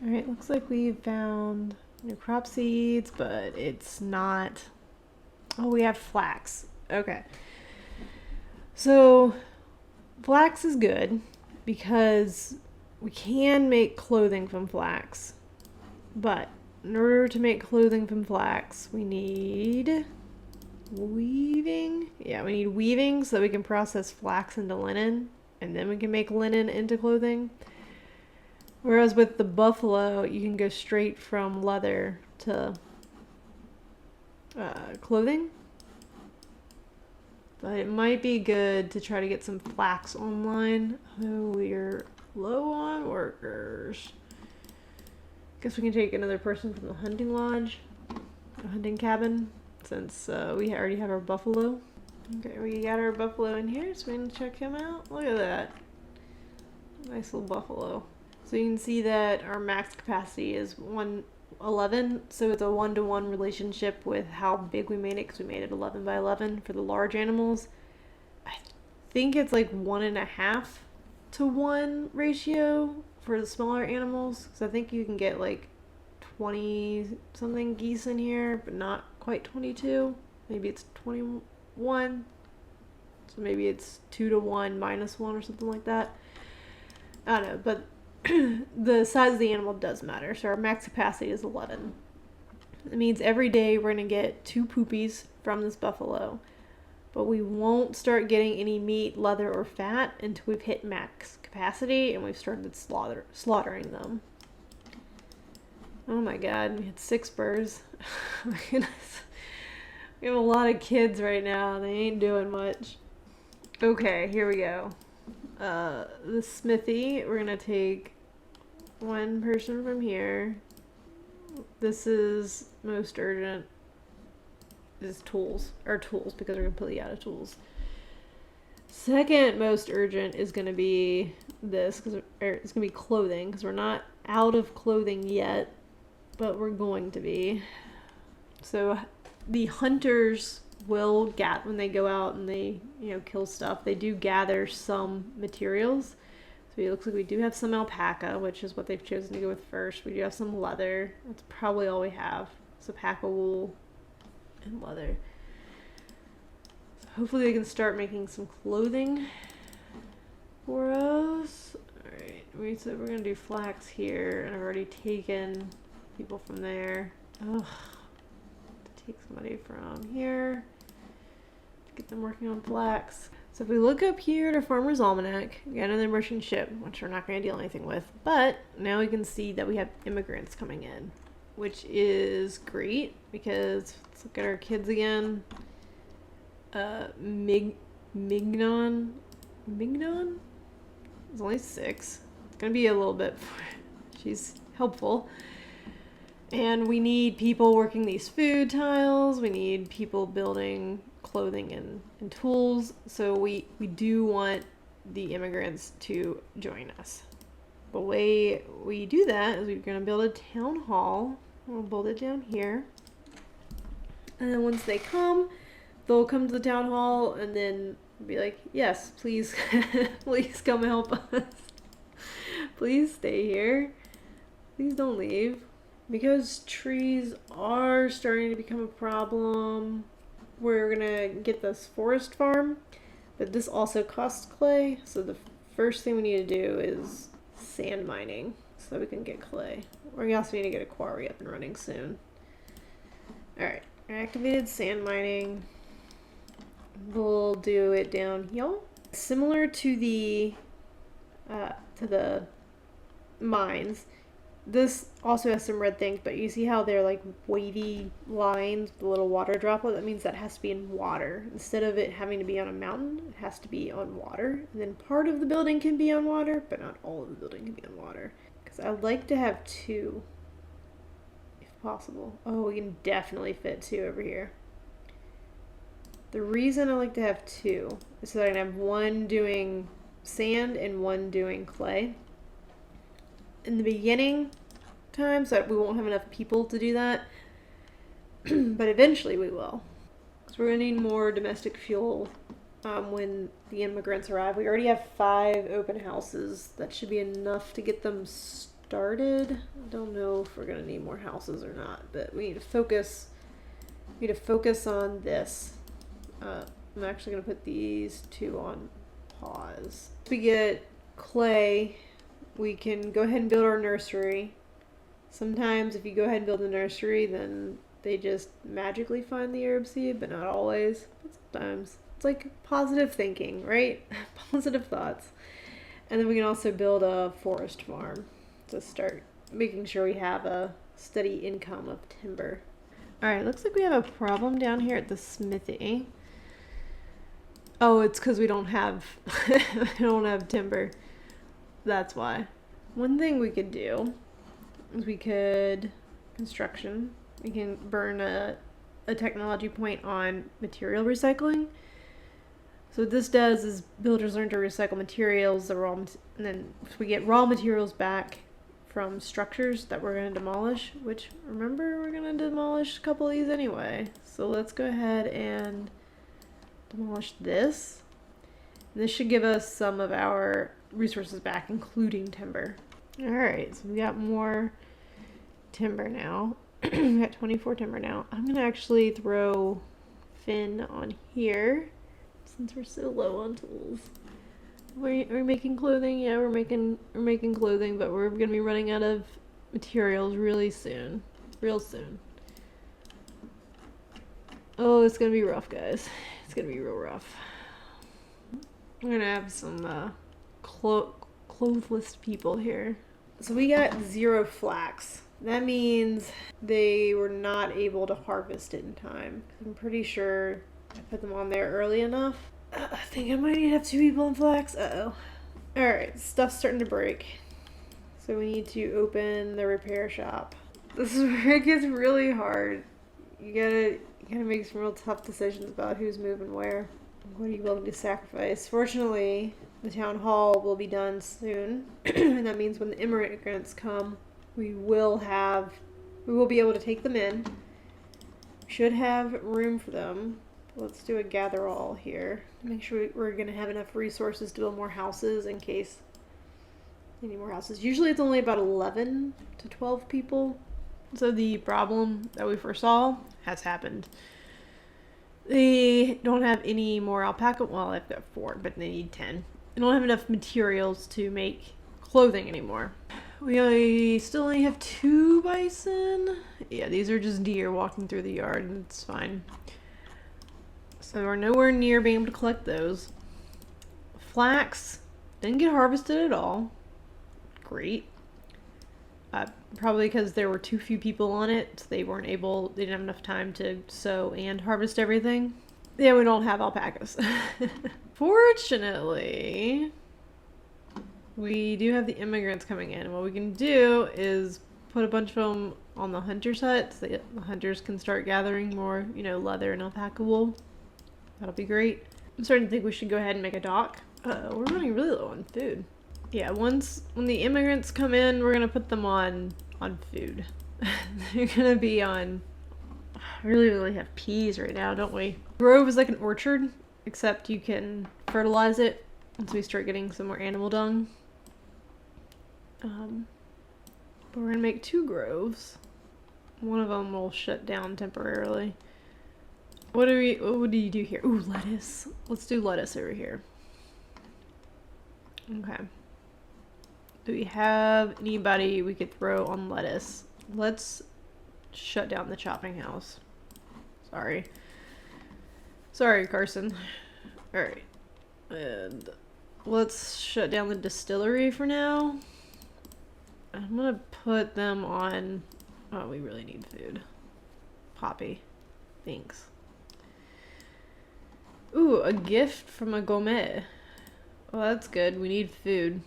All right, looks like we found new crop seeds, but it's not. Oh, we have flax. Okay. So, flax is good because we can make clothing from flax. But in order to make clothing from flax, we need weaving. Yeah, we need weaving so that we can process flax into linen, and then we can make linen into clothing. Whereas with the buffalo, you can go straight from leather to clothing. But it might be good to try to get some flax online. Oh, we're low on workers. Guess we can take another person from the hunting lodge, the hunting cabin, since we already have our buffalo. Okay, we got our buffalo in here, so we can check him out. Look at that. Nice little buffalo. So you can see that our max capacity is 111, so it's a 1-to-1 relationship with how big we made it, because we made it 11 by 11 for the large animals. I think it's like 1.5-to-1 ratio for the smaller animals, because I think you can get like 20 something geese in here, but not quite 22. Maybe it's 21, so maybe it's 2-to-1 minus 1 or something like that. I don't know, but the size of the animal does matter. So our max capacity is 11. It means every day we're going to get 2 poopies from this buffalo. But we won't start getting any meat, leather, or fat until we've hit max capacity and we've started slaughtering them. Oh my god, we had 6 birds. Oh my goodness. We have a lot of kids right now. They ain't doing much. Okay, here we go. The smithy, we're going to take 1 person from here. This is most urgent. Is tools because we're completely out of tools. Second most urgent is going to be this, because it's going to be clothing, because we're not out of clothing yet, but we're going to be. So the hunters will when they go out and they kill stuff, they do gather some materials. So it looks like we do have some alpaca, which is what they've chosen to go with first. We do have some leather. That's probably all we have. It's alpaca wool and leather. So hopefully they can start making some clothing for us. Alright, we said we're going to do flax here, and I've already taken people from there. Ugh. To take somebody from here. Get them working on flax. So if we look up here to Farmer's Almanac, we got another merchant ship, which we're not going to deal anything with. But now we can see that we have immigrants coming in, which is great because let's look at our kids again. Mignon is only 6. It's going to be a little bit. She's helpful. And we need people working these food tiles. We need people building clothing and tools. So we do want the immigrants to join us. The way we do that is we're going to build a town hall. We'll build it down here. And then once they come, they'll come to the town hall and then be like, yes, please, please come help us. Please stay here. Please don't leave. Because trees are starting to become a problem, we're gonna get this forest farm, but this also costs clay, so the first thing we need to do is sand mining so we can get clay. We also need to get a quarry up and running soon. Alright, activated sand mining. We'll do it down here. Similar to the mines, this also has some red things, but you see how they're like wavy lines, the little water droplet? That means that has to be in water. Instead of it having to be on a mountain, it has to be on water. And then part of the building can be on water, but not all of the building can be on water. Because I'd like to have 2, if possible. Oh, we can definitely fit 2 over here. The reason I like to have 2 is so that I can have 1 doing sand and 1 doing clay. In the beginning time, so that we won't have enough people to do that, but eventually we will, because we're going to need more domestic fuel when the immigrants arrive. We already have 5 open houses. That should be enough to get them started. I don't know if we're gonna need more houses or not, but we need to focus. We need to focus on this. I'm actually gonna put these 2 on pause. If we get clay, we can go ahead and build our nursery. Sometimes if you go ahead and build a nursery, then they just magically find the herb seed, but not always. But sometimes. It's like positive thinking, right? Positive thoughts. And then we can also build a forest farm to start making sure we have a steady income of timber. Alright, looks like we have a problem down here at the smithy. Oh, it's because we don't have timber. That's why. One thing we could do is we can burn a technology point on material recycling. So what this does is builders learn to recycle materials, and then if we get raw materials back from structures that we're going to demolish, which remember we're going to demolish a couple of these anyway. So let's go ahead and demolish this. And this should give us some of our resources back, including timber. Alright, so we got more timber now. We got 24 timber now. I'm going to actually throw Finn on here since we're so low on tools. We're making clothing. Yeah, we're making clothing, but we're gonna be running out of materials really soon. Real soon. Oh, it's gonna be rough, guys. It's gonna be real rough. We're gonna have some clothless people here. So we got 0 flax. That means they were not able to harvest it in time. I'm pretty sure I put them on there early enough. I think I might need to have 2 people in flax. Uh-oh. Alright, stuff's starting to break. So we need to open the repair shop. This is where it gets really hard. You gotta make some real tough decisions about who's moving where. What are you willing to sacrifice? Fortunately, the town hall will be done soon. And that means when the immigrants come, we will be able to take them in. We should have room for them. Let's do a gather all here. Make sure we're going to have enough resources to build more houses in case we need more houses. Usually it's only about 11 to 12 people. So the problem that we foresaw has happened. They don't have any more alpaca. Well, I've got 4, but they need 10. They don't have enough materials to make clothing anymore. We still only have 2 bison. Yeah, these are just deer walking through the yard, and it's fine. So we're nowhere near being able to collect those. Flax didn't get harvested at all. Great. Probably because there were too few people on it. So they didn't have enough time to sow and harvest everything. Yeah, we don't have alpacas. Fortunately, we do have the immigrants coming in. What we can do is put a bunch of them on the hunter's hut so that the hunters can start gathering more, leather and alpaca wool. That'll be great. I'm starting to think we should go ahead and make a dock. We're running really low on food. Yeah, when the immigrants come in, we're gonna put them on food. They're gonna be on. We really have peas right now, don't we? Grove is like an orchard, except you can fertilize it once we start getting some more animal dung. But we're gonna make 2 groves. One of them will shut down temporarily. What do you do here? Ooh, lettuce. Let's do lettuce over here. Okay. Do we have anybody we could throw on lettuce? Let's shut down the chopping house. Sorry, Carson. Alright. And let's shut down the distillery for now. I'm gonna put them on... Oh, we really need food. Poppy. Thanks. Ooh, a gift from a gourmet. Well, that's good. We need food.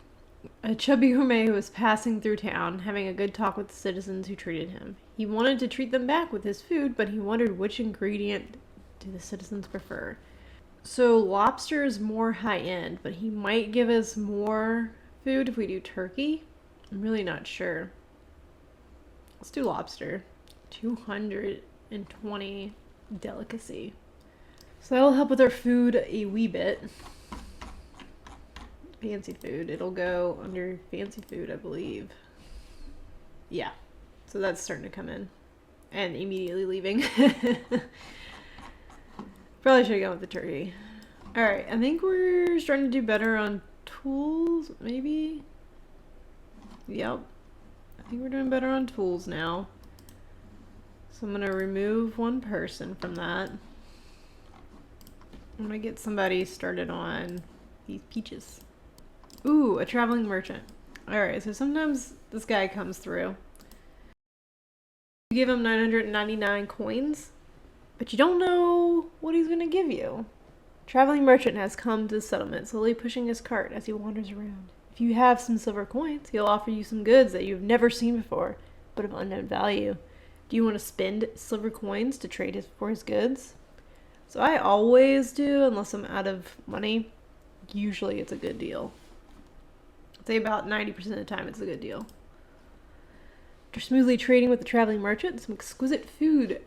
A chubby gourmet who was passing through town, having a good talk with the citizens who treated him. He wanted to treat them back with his food, but he wondered which ingredient do the citizens prefer. So lobster is more high-end, but he might give us more food if we do turkey. I'm really not sure. Let's do lobster. 220 delicacy. So that'll help with our food a wee bit. Fancy food. It'll go under fancy food, I believe. Yeah. So that's starting to come in. And immediately leaving. Probably should have gone with the turkey. Alright, I think we're starting to do better on tools, maybe? Yep. I think we're doing better on tools now. So I'm going to remove one person from that. I'm going to get somebody started on these peaches. Ooh, a traveling merchant. Alright, so sometimes this guy comes through. You give him 999 coins, but you don't know what he's going to give you. Traveling merchant has come to the settlement, slowly pushing his cart as he wanders around. If you have some silver coins, he'll offer you some goods that you've never seen before, but of unknown value. Do you want to spend silver coins to trade for his goods? So I always do, unless I'm out of money. Usually it's a good deal. I'd say about 90% of the time it's a good deal. After smoothly trading with the traveling merchant, some exquisite food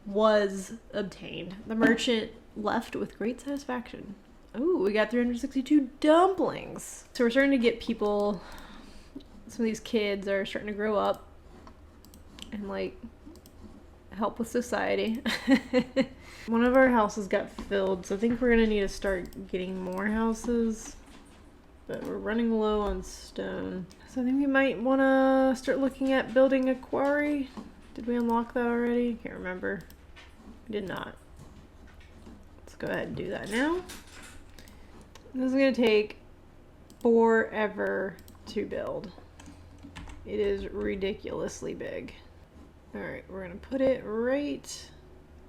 was obtained. The merchant left with great satisfaction. Ooh, we got 362 dumplings. So we're starting to get people, some of these kids are starting to grow up and like help with society. One of our houses got filled, so I think we're gonna need to start getting more houses, but we're running low on stone. So I think we might want to start looking at building a quarry. Did we unlock that already? Can't remember. We did not. Let's go ahead and do that now. This is going to take forever to build. It is ridiculously big. Alright, we're going to put it right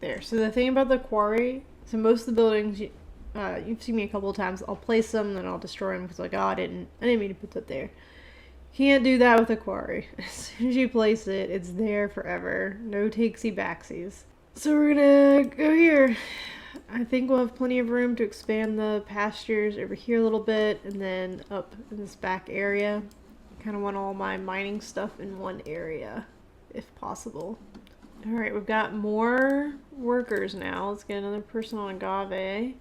there. So the thing about the quarry, so most of the buildings, you've seen me a couple of times, I'll place them and then I'll destroy them because like, oh, I didn't mean to put that there. Can't do that with a quarry. As soon as you place it, it's there forever. No takesy backsies. So we're gonna go here. I think we'll have plenty of room to expand the pastures over here a little bit and then up in this back area. I kind of want all my mining stuff in one area if possible. Alright, we've got more workers now. Let's get another person on agave.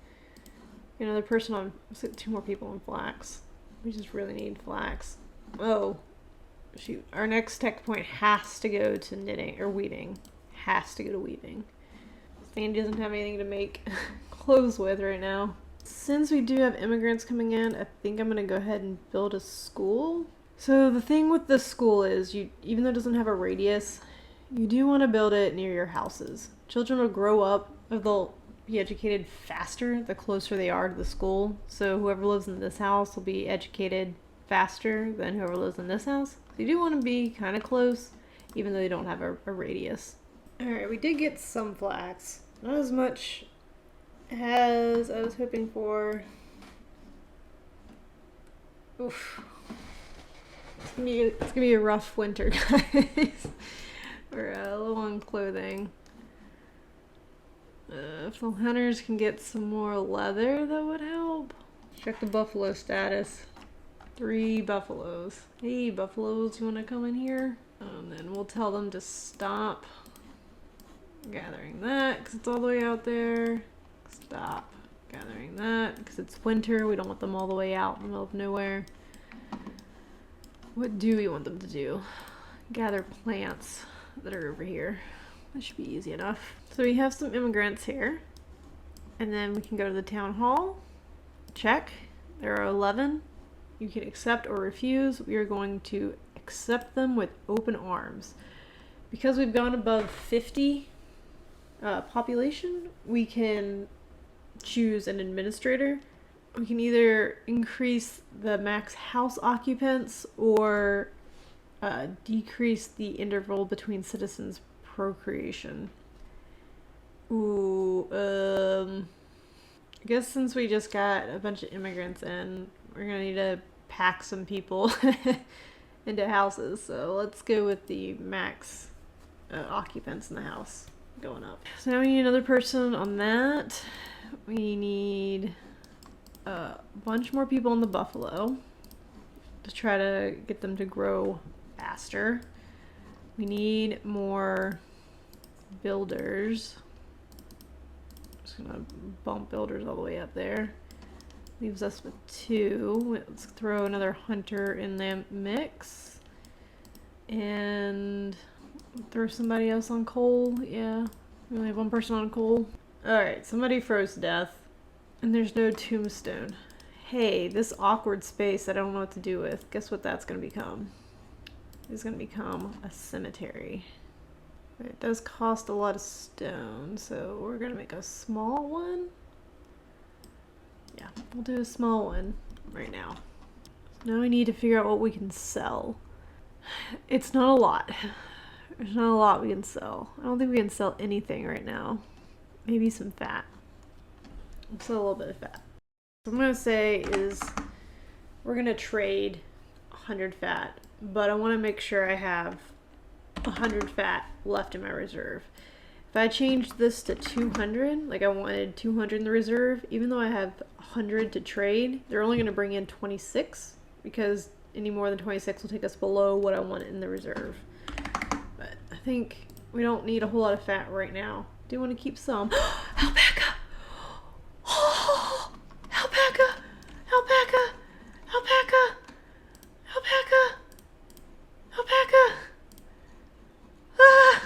Get another person on, let's get 2 more people on flax. We just really need flax. Oh, shoot. Our next tech point has to go to knitting, or weaving. Has to go to weaving. Sandy doesn't have anything to make clothes with right now. Since we do have immigrants coming in, I think I'm going to go ahead and build a school. So the thing with the school is, even though it doesn't have a radius, you do want to build it near your houses. Children will grow up, or they'll be educated faster the closer they are to the school. So whoever lives in this house will be educated faster than whoever lives in this house. So you do want to be kind of close, even though they don't have a radius. Alright, we did get some flax. Not as much as I was hoping for. Oof. It's gonna be a rough winter, guys. We're low on clothing. If the hunters can get some more leather, that would help. Check the buffalo status. 3 buffaloes. Hey, buffaloes, you want to come in here? And then we'll tell them to stop gathering that because it's all the way out there. Stop gathering that because it's winter. We don't want them all the way out in the middle of nowhere. What do we want them to do? Gather plants that are over here. That should be easy enough. So we have some immigrants here. And then we can go to the town hall. Check. There are 11. You can accept or refuse. We are going to accept them with open arms. Because we've gone above 50 population, we can choose an administrator. We can either increase the max house occupants or decrease the interval between citizens' procreation. Ooh, I guess since we just got a bunch of immigrants in, we're gonna need to pack some people into houses. So let's go with the max occupants in the house going up. So now we need another person on that. We need a bunch more people in the buffalo to try to get them to grow faster. We need more builders. Just just gonna bump builders all the way up there. Leaves us with 2. Let's throw another hunter in the mix. And throw somebody else on coal. Yeah, we only have 1 person on coal. Alright, somebody froze to death. And there's no tombstone. Hey, this awkward space I don't know what to do with. Guess what that's gonna become? It's gonna become a cemetery. It does cost a lot of stone, so we're gonna make a small one. Yeah, we'll do a small one right now. So now we need to figure out what we can sell. It's not a lot. There's not a lot we can sell. I don't think we can sell anything right now. Maybe some fat. We'll sell a little bit of fat. What I'm gonna say is we're gonna trade 100 fat, but I want to make sure I have 100 fat left in my reserve. If I change this to 200, like I wanted 200 in the reserve, even though I have 100 to trade, they're only going to bring in 26 because any more than 26 will take us below what I want in the reserve. But I think we don't need a whole lot of fat right now. Do want to keep some. Alpaca! Oh, alpaca! Alpaca! Alpaca! Alpaca! Alpaca! Ah!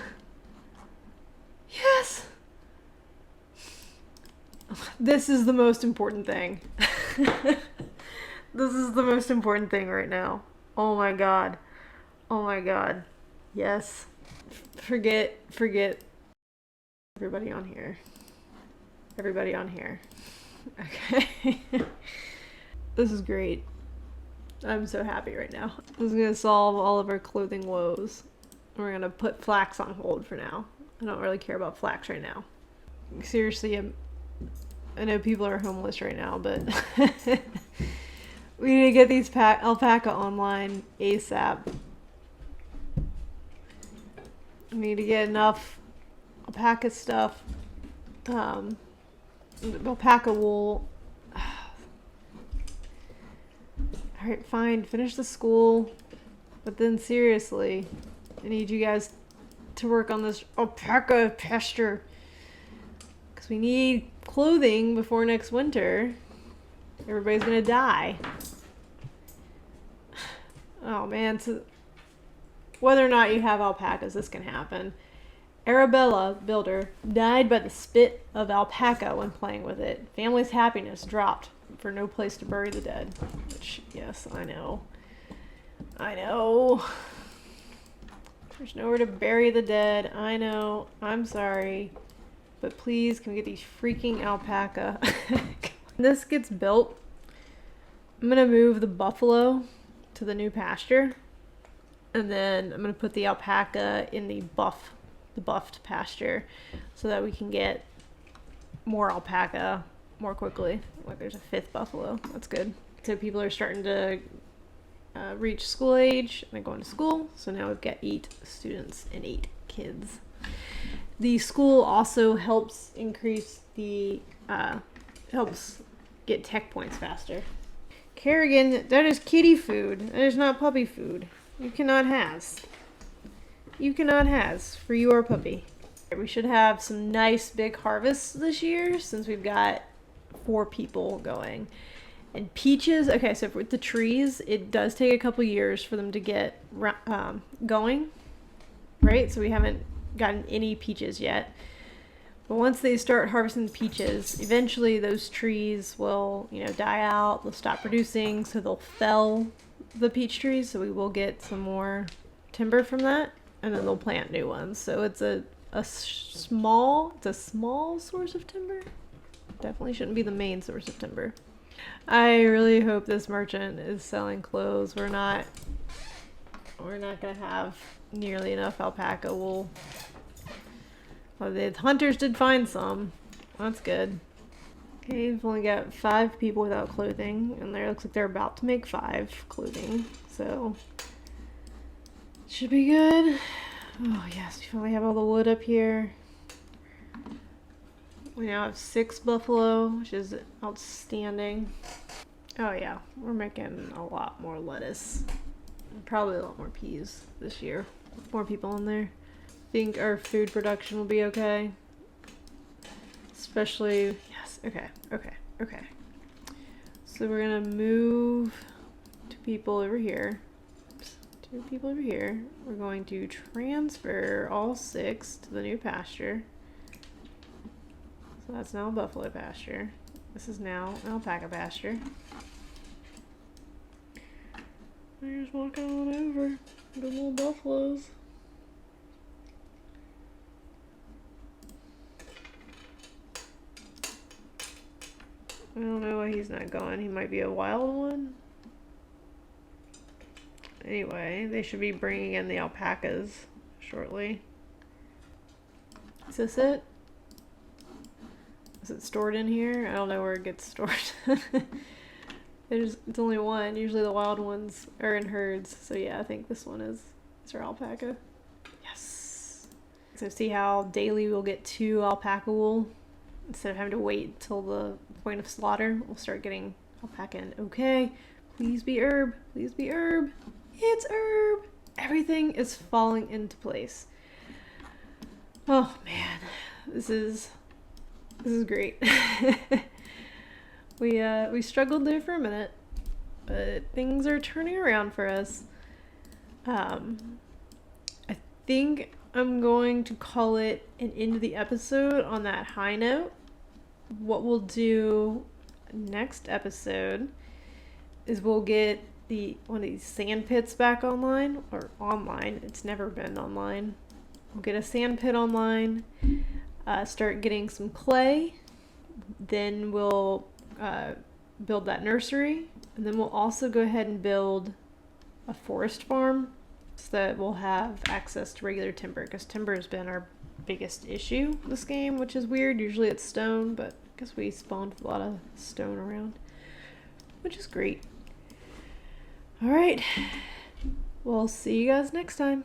Yes! This is the most important thing. This is the most important thing right now. Oh my god. Oh my god. Yes. Forget everybody on here. Everybody on here. Okay. This is great. I'm so happy right now. This is gonna solve all of our clothing woes. We're gonna put Flax on hold for now. I don't really care about Flax right now. Seriously, I know people are homeless right now, but we need to get these alpaca online ASAP. We need to get enough alpaca stuff. Alpaca wool. Alright, fine. Finish the school. But then seriously, I need you guys to work on this alpaca pasture. Because we need clothing before next winter. Everybody's gonna die. Oh man, so whether or not you have alpacas, this can happen. Arabella, builder, died by the spit of alpaca when playing with it. Family's happiness dropped for no place to bury the dead. Which, yes, I know. I know. There's nowhere to bury the dead. I know. I'm sorry. But please, can we get these freaking alpaca? When this gets built, I'm going to move the buffalo to the new pasture. And then I'm going to put the alpaca in the buffed pasture so that we can get more alpaca more quickly. Like there's a 5th buffalo. That's good. So people are starting to reach school age and they're going to school. So now we've got 8 students and 8 kids. The school also helps increase the, helps get tech points faster. Kerrigan, that is kitty food. That is not puppy food. You cannot has. You cannot has for your puppy. We should have some nice big harvests this year since we've got 4 people going. And peaches, okay, so with the trees, it does take a couple years for them to get going, right? So we haven't gotten any peaches yet. But once they start harvesting the peaches, eventually those trees will, die out. They'll stop producing, so they'll fell the peach trees. So we will get some more timber from that, and then they'll plant new ones. So it's a small source of timber. Definitely shouldn't be the main source of timber. I really hope this merchant is selling clothes. We're not gonna have nearly enough alpaca wool. Well, the hunters did find some. That's good. Okay, we've only got 5 people without clothing, and it looks like they're about to make 5 clothing, so should be good. Oh yes, we finally have all the wood up here. We now have 6 buffalo, which is outstanding. Oh yeah, we're making a lot more lettuce. And probably a lot more peas this year. More people in there. Think our food production will be okay. Especially, yes, okay, okay, okay. So we're gonna move two people over here. Oops, two people over here. We're going to transfer all 6 to the new pasture. So that's now a buffalo pasture. This is now an alpaca pasture. We're just walking on over the little buffaloes. I don't know why he's not going. He might be a wild one. Anyway, they should be bringing in the alpacas shortly. Is this it? Is it stored in here? I don't know where it gets stored. It's only one. Usually the wild ones are in herds. So yeah, I think this one is our alpaca. Yes. So see how daily we'll get 2 alpaca wool instead of having to wait till the point of slaughter. We'll start getting alpaca in. Okay, please be herb. Please be herb. It's herb. Everything is falling into place. Oh man, this is great. We struggled there for a minute, but things are turning around for us. I think I'm going to call it an end of the episode on that high note. What we'll do next episode is we'll get one of these sand pits back online, or online. It's never been online. We'll get a sand pit online, start getting some clay, then we'll build that nursery, and then we'll also go ahead and build a forest farm so that we'll have access to regular timber, because timber has been our biggest issue this game, which is weird. Usually it's stone, but I guess we spawned a lot of stone around, which is great. All right, we'll see you guys next time.